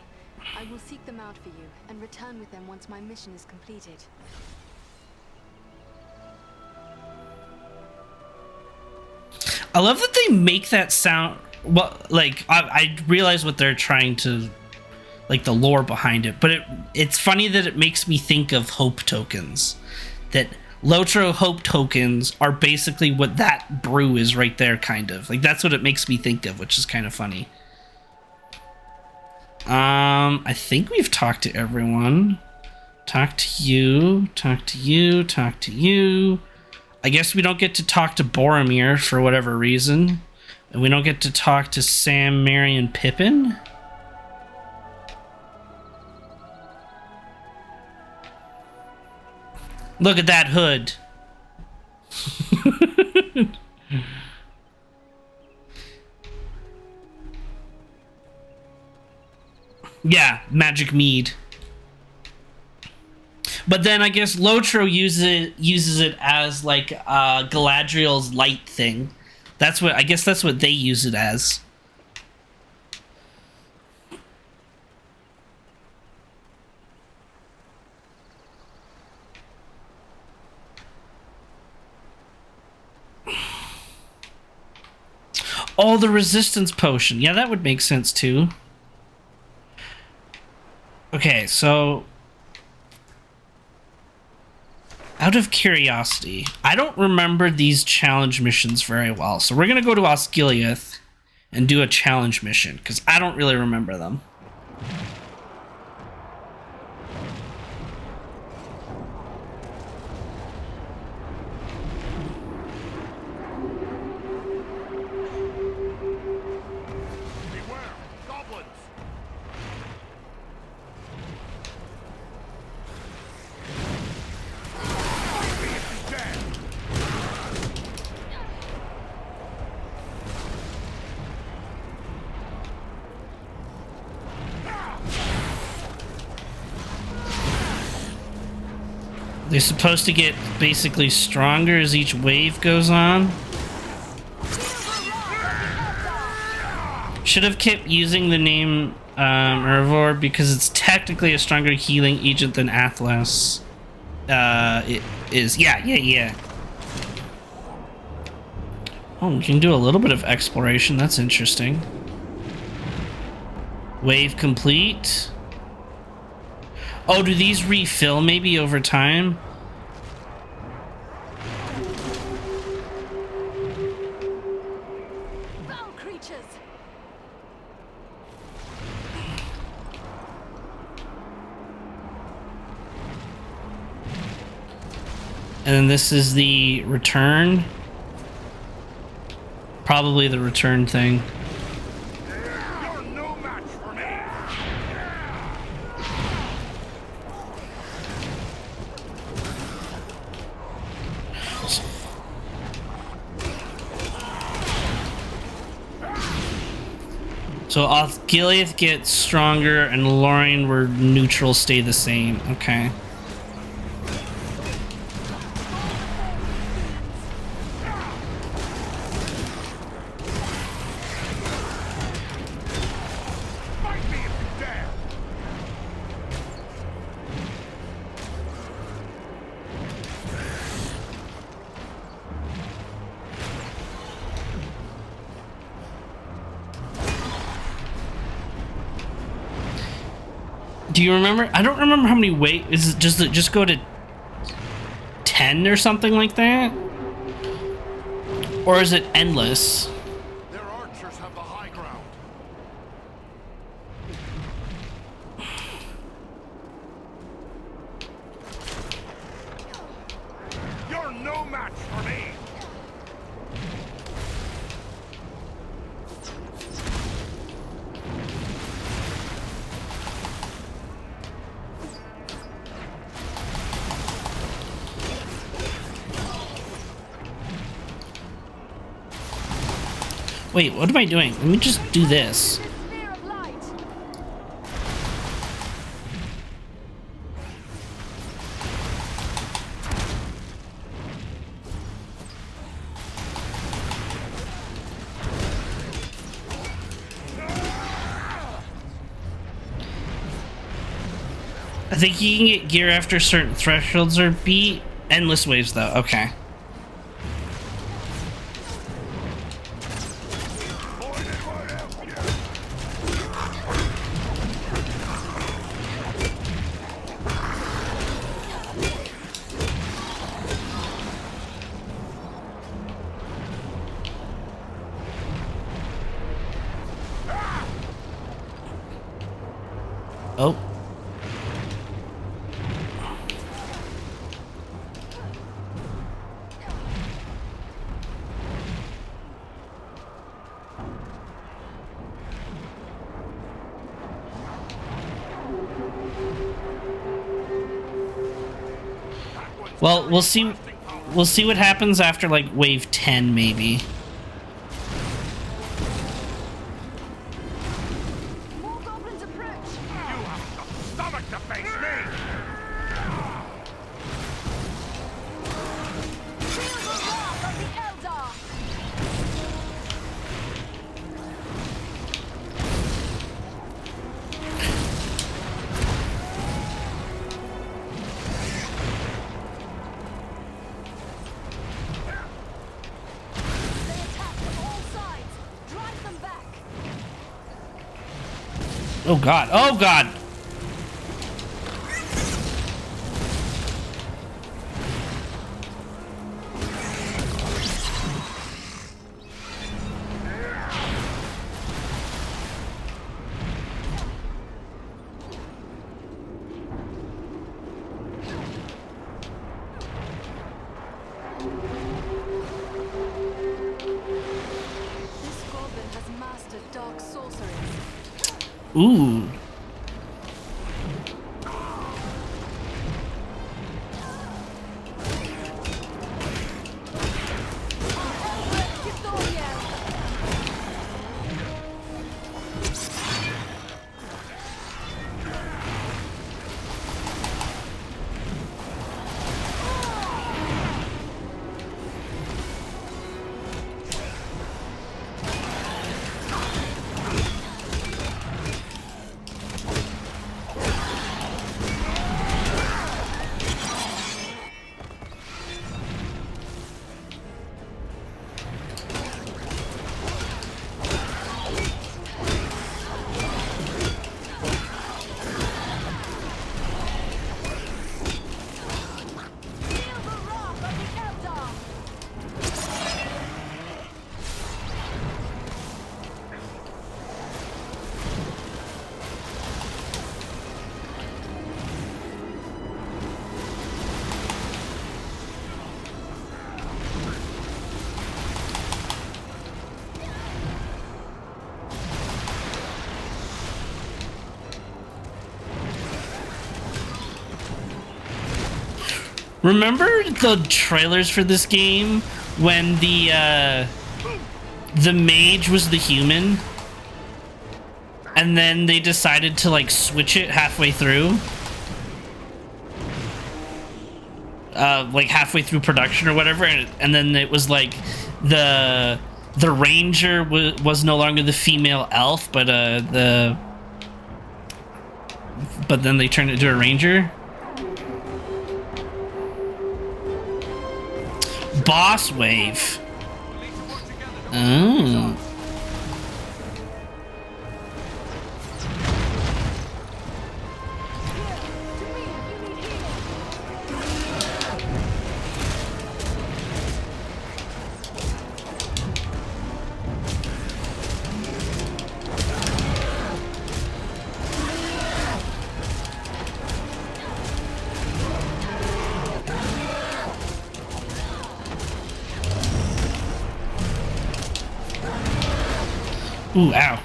I will seek them out for you and return with them once my mission is completed. I love that they make that sound. Well, like I realize what they're trying to, like the lore behind it, but it's funny that it makes me think of hope tokens. That LOTR hope tokens are basically what that brew is right there, kind of. Like that's what it makes me think of, which is kind of funny. I think we've talked to everyone. Talk to you, talk to you, talk to you. I guess we don't get to talk to Boromir for whatever reason. And we don't get to talk to Sam, Merry, and Pippin. Look at that hood. Yeah, magic mead. But then I guess LOTR uses it as like Galadriel's light thing. That's what I guess that's what they use it as. Oh, the resistance potion. Yeah, that would make sense too. Okay, so out of curiosity, I don't remember these challenge missions very well. So we're going to go to Osgiliath and do a challenge mission because I don't really remember them. They're supposed to get basically stronger as each wave goes on. Should have kept using the name Herbivore because it's technically a stronger healing agent than Atlas. It is. Yeah. Oh, we can do a little bit of exploration. That's interesting. Wave complete. Oh, do these refill maybe over time? Foul creatures. And then this is the return. Probably the return thing. So Osgiliath gets stronger and Lorien where neutral stay the same. Okay. Do you remember? I don't remember how many waves. Is it just go to 10 or something like that? Or is it endless? Their archers have the high ground. Wait, what am I doing? Let me just do this. I think you can get gear after certain thresholds are beat. Endless waves, though. Okay. Oh. Well, we'll see what happens after like wave 10 maybe. Oh god. Oh god. Ooh. Remember the trailers for this game when the mage was the human and then they decided to like switch it halfway through? Like halfway through production or whatever, and then it was like the ranger was no longer the female elf, but then they turned it to a ranger. Boss wave. Oh. Ooh, ow.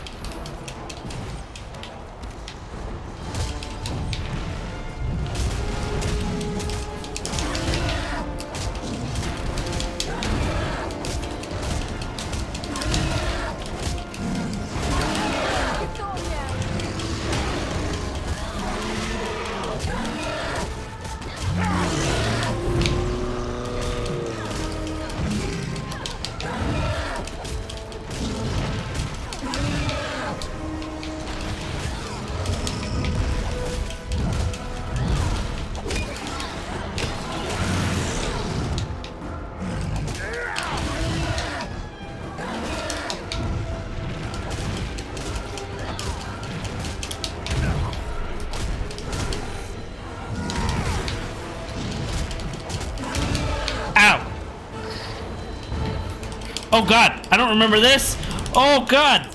Oh god, I don't remember this. Oh god.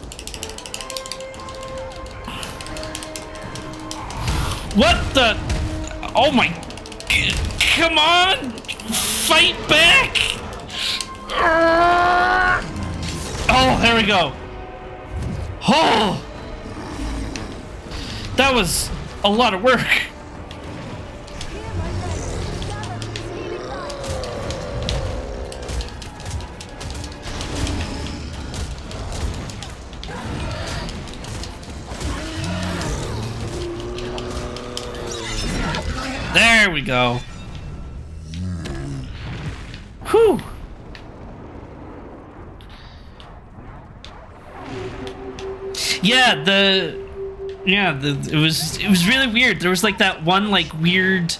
What the? Oh my. Come on. Fight back. Oh, there we go. Oh. That was a lot of work. There we go. Whew. Yeah, it was really weird. There was like that one like weird,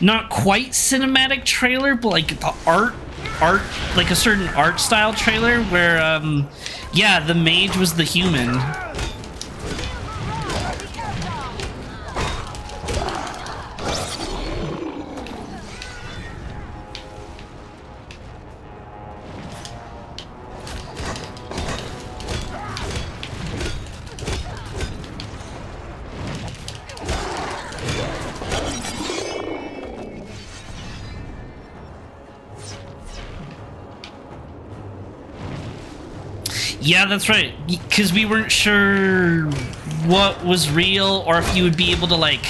not quite cinematic trailer, but like the art like a certain art style trailer where yeah, the mage was the human. Yeah, that's right. Because we weren't sure what was real or if you would be able to, like,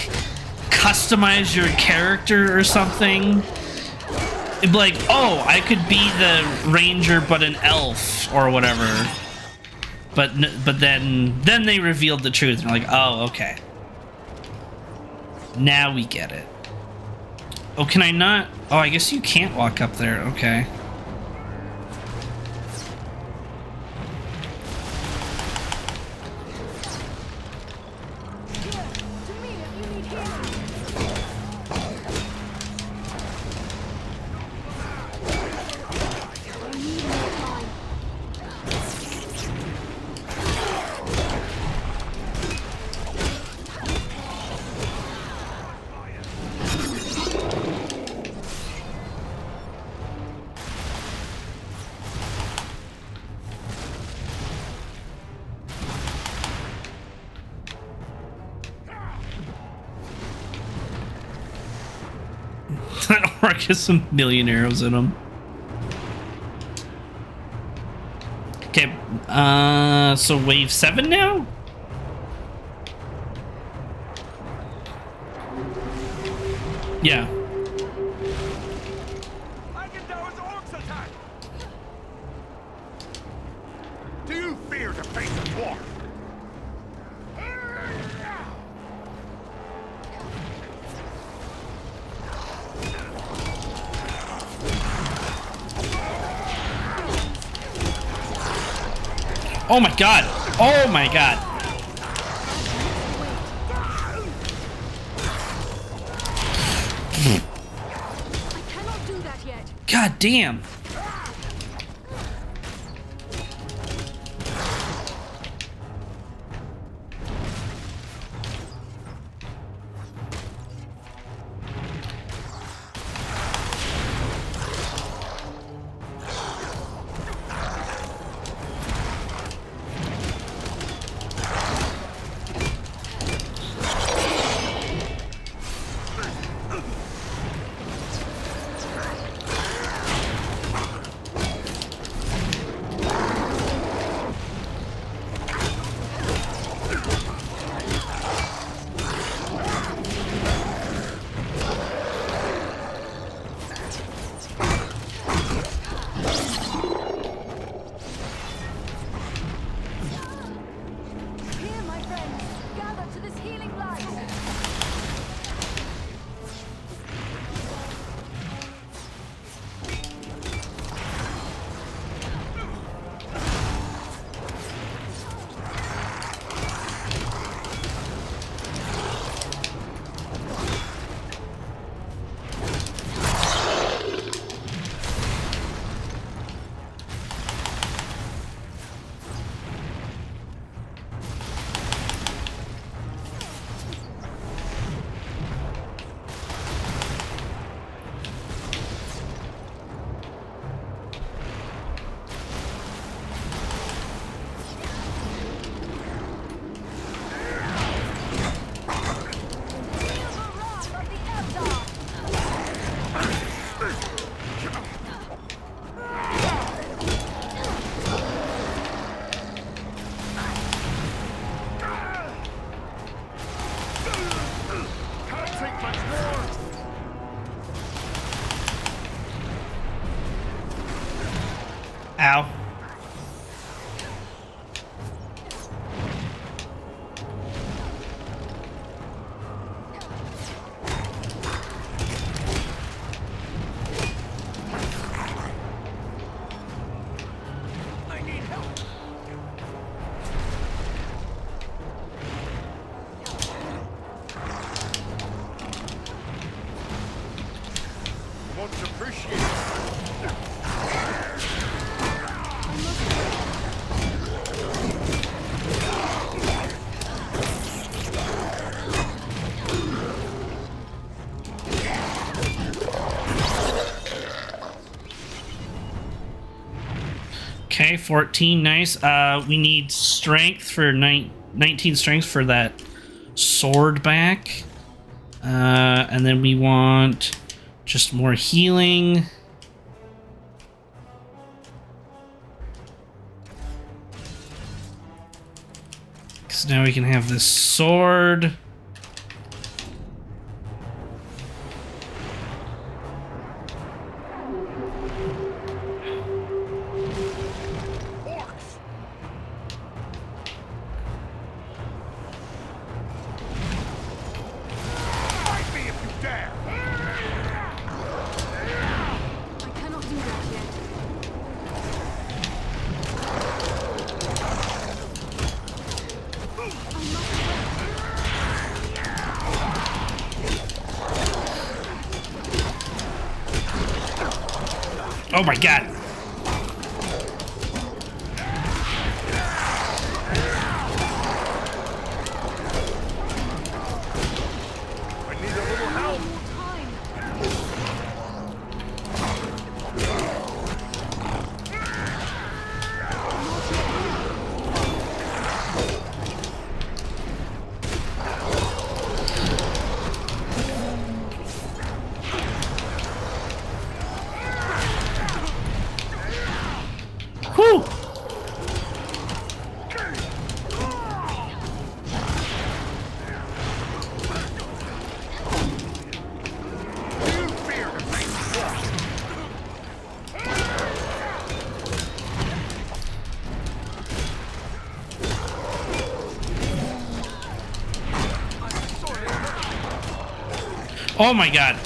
customize your character or something. It'd be like, oh, I could be the ranger but an elf or whatever. But then they revealed the truth and they're like, oh, okay. Now we get it. Oh, can I not? Oh, I guess you can't walk up there. Okay. That orc has a million arrows in him. Okay, so wave 7 now? Yeah. Do you fear to face a dwarf? Oh my god! Oh my god! God damn! Ow. Much appreciated. Okay, 14, nice. We need strength for 19 strength for that sword back. And then we want just more healing. Because now we can have this sword. Oh my god. I need a little help. Whew. Oh my god.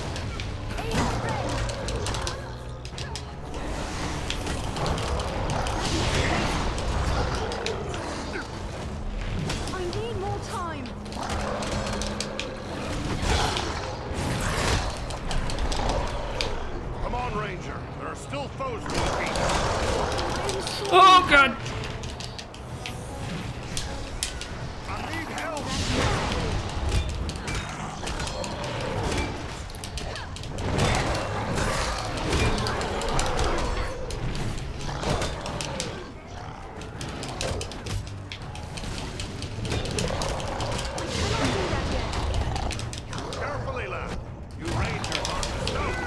I need more time. Come on, Ranger. There are still foes to defeat. Oh god. I need help. Carefully, lad. You Rangers aren't the stones.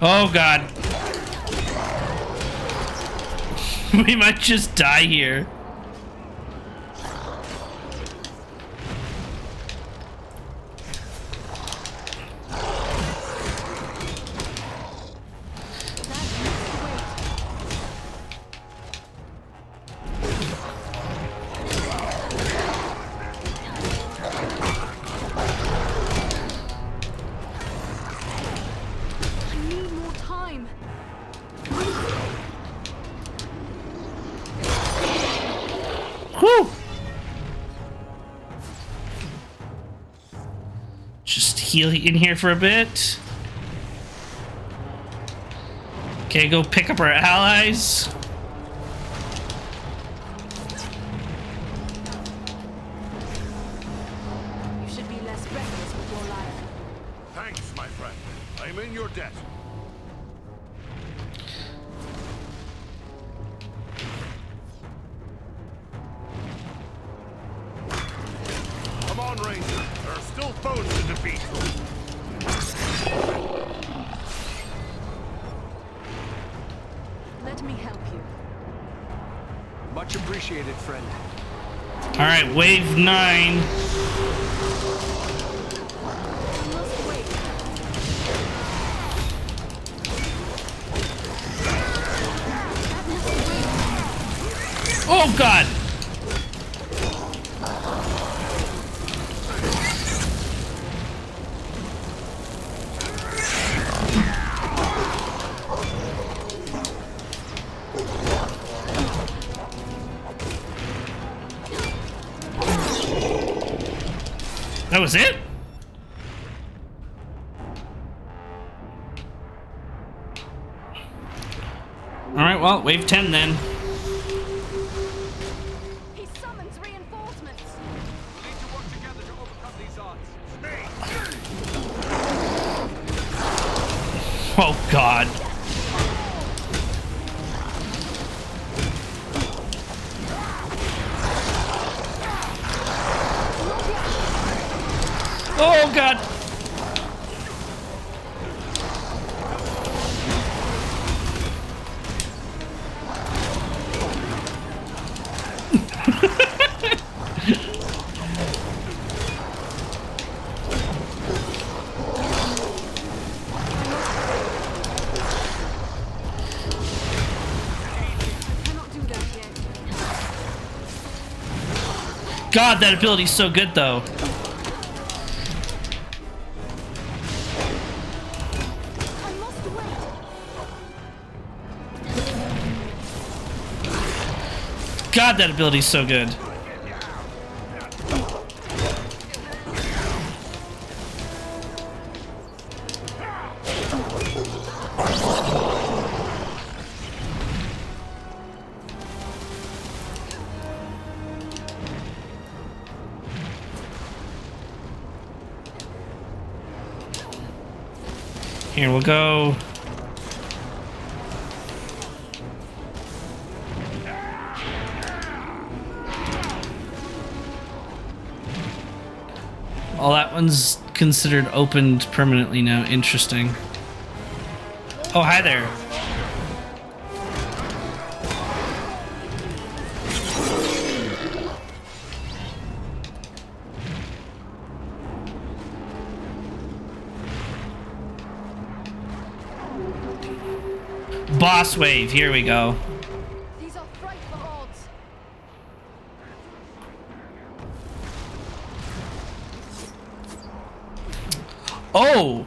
Oh god. We might just die here. I need more time. Whew. Just heal in here for a bit. Okay, go pick up our allies. You should be less reckless with your life. Thanks, my friend. I'm in your debt. Come on, Ranger. There are still foes to defeat. Let me help you. Much appreciated, friend. All right, wave 9. Oh God! That was it? All right, well, wave 10 then. He summons reinforcements. We need to work together to overcome these odds. Oh God. Oh God. God, that ability's so good though. God, that ability's so good. Here we'll go. Oh, that one's considered opened permanently now. Interesting. Oh, hi there. Boss wave. Here we go. These are frightful odds. Oh!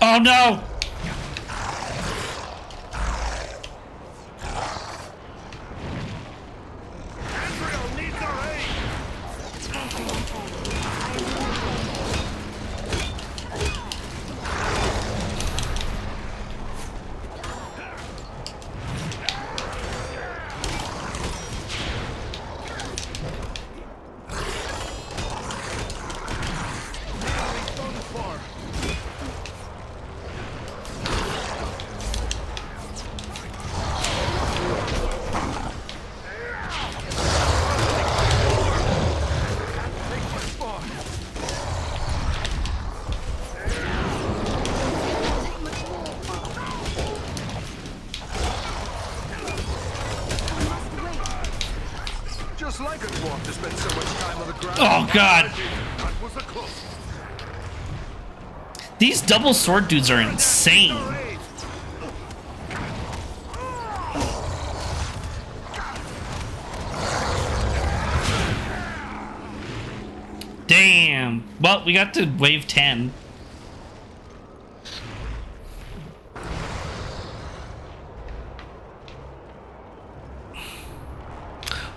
Oh no! Just like a dwarf to spend so much time on the ground. Oh God! That was a close one. These double sword dudes are insane. Damn. Well, we got to wave 10.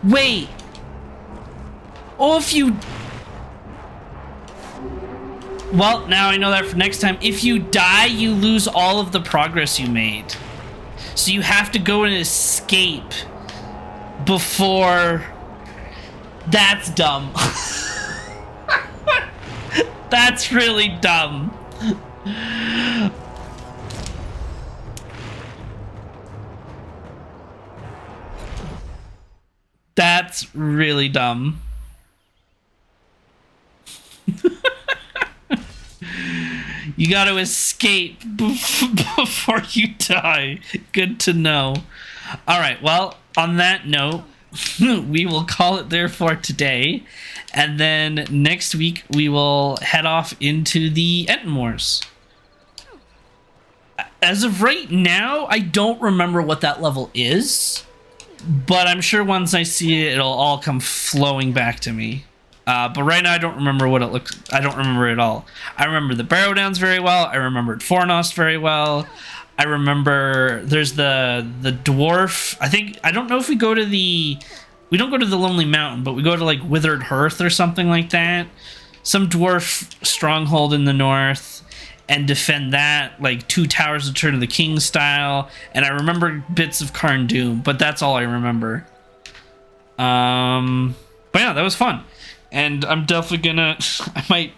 Wait. Oh, if you... Well, now I know that for next time. If you die, you lose all of the progress you made. So you have to go and escape before... That's dumb. That's really dumb. That's really dumb. You got to escape before you die. Good to know. All right, well, on that note, we will call it there for today. And then next week, we will head off into the Enton Wars. As of right now, I don't remember what that level is. But I'm sure once I see it, it'll all come flowing back to me. But right now, I don't remember what it looks. I don't remember it at all. I remember the Barrow-Downs very well. I remembered Fornost very well. I remember there's the dwarf. I don't know if we go to the. We don't go to the Lonely Mountain, but we go to like Withered Hearth or something like that. Some dwarf stronghold in the north, and defend that like 2 Towers of Turn of the King style. And I remember bits of Karn Doom, but that's all I remember. But yeah, that was fun. And I'm definitely gonna... I might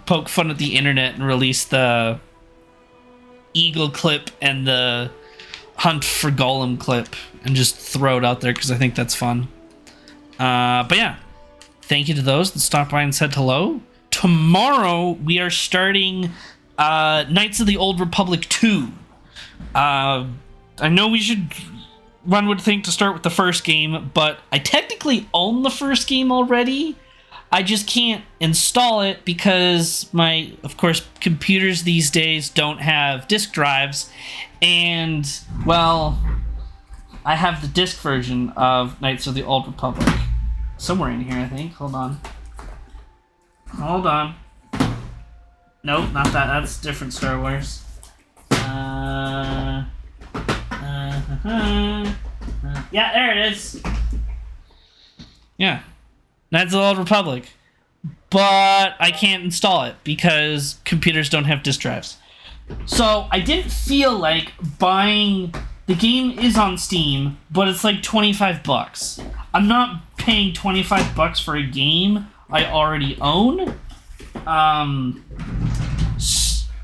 poke fun at the internet and release the Eagle clip and the Hunt for Golem clip and just throw it out there because I think that's fun. But yeah, thank you to those that stopped by and said hello. Tomorrow, we are starting Knights of the Old Republic 2. I know we should... One would think to start with the first game, but I technically own the first game already. I just can't install it because my, of course, computers these days don't have disk drives. And, well, I have the disc version of Knights of the Old Republic. Somewhere in here, I think. Hold on. Nope, not that. That's different Star Wars. Yeah, there it is. Yeah. Knights of the Old Republic. But I can't install it because computers don't have disk drives. So I didn't feel like buying... The game is on Steam, but it's like $25. I'm not paying $25 for a game I already own.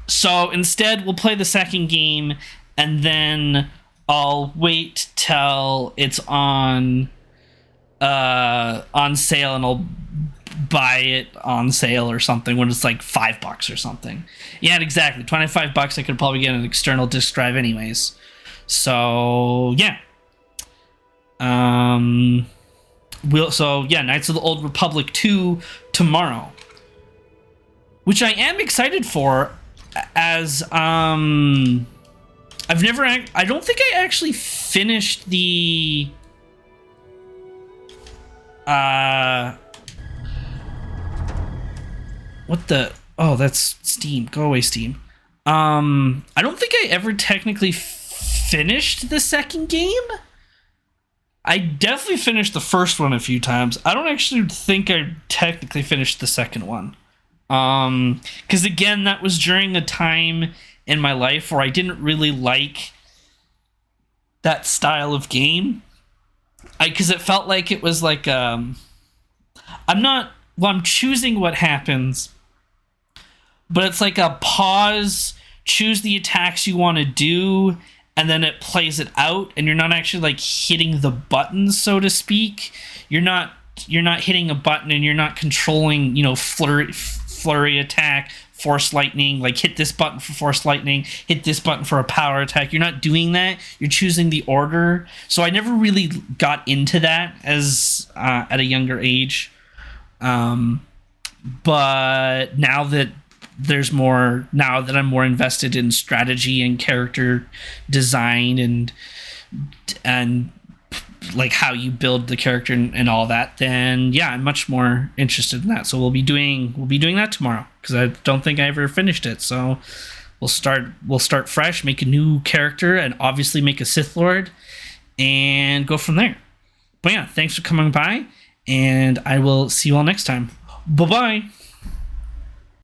So instead, we'll play the second game, and then I'll wait till it's on sale, and I'll buy it on sale or something when it's like $5 or something. Yeah, exactly. $25. I could probably get an external disk drive anyways. So yeah. Knights of the Old Republic 2 tomorrow, which I am excited for, as I don't think I actually finished the that's Steam. Go away, Steam. I don't think I ever technically finished the second game. I definitely finished the first one a few times. I don't actually think I technically finished the second one. Because again, that was during a time in my life where I didn't really like that style of game. Because it felt like it was like, I'm choosing what happens, but it's like a pause, choose the attacks you want to do, and then it plays it out, and you're not actually like hitting the buttons, so to speak. You're not hitting a button, and you're not controlling, flurry attack, force lightning, like hit this button for force lightning, hit this button for a power attack. You're not doing that. You're choosing the order. So I never really got into that as at a younger age. But now that I'm more invested in strategy and character design and like how you build the character and all that, then yeah, I'm much more interested in that. So we'll be doing that tomorrow, because I don't think I ever finished it. So we'll start fresh, make a new character, and obviously make a Sith Lord, and go from there. But yeah, thanks for coming by, and I will see you all next time. Bye-bye.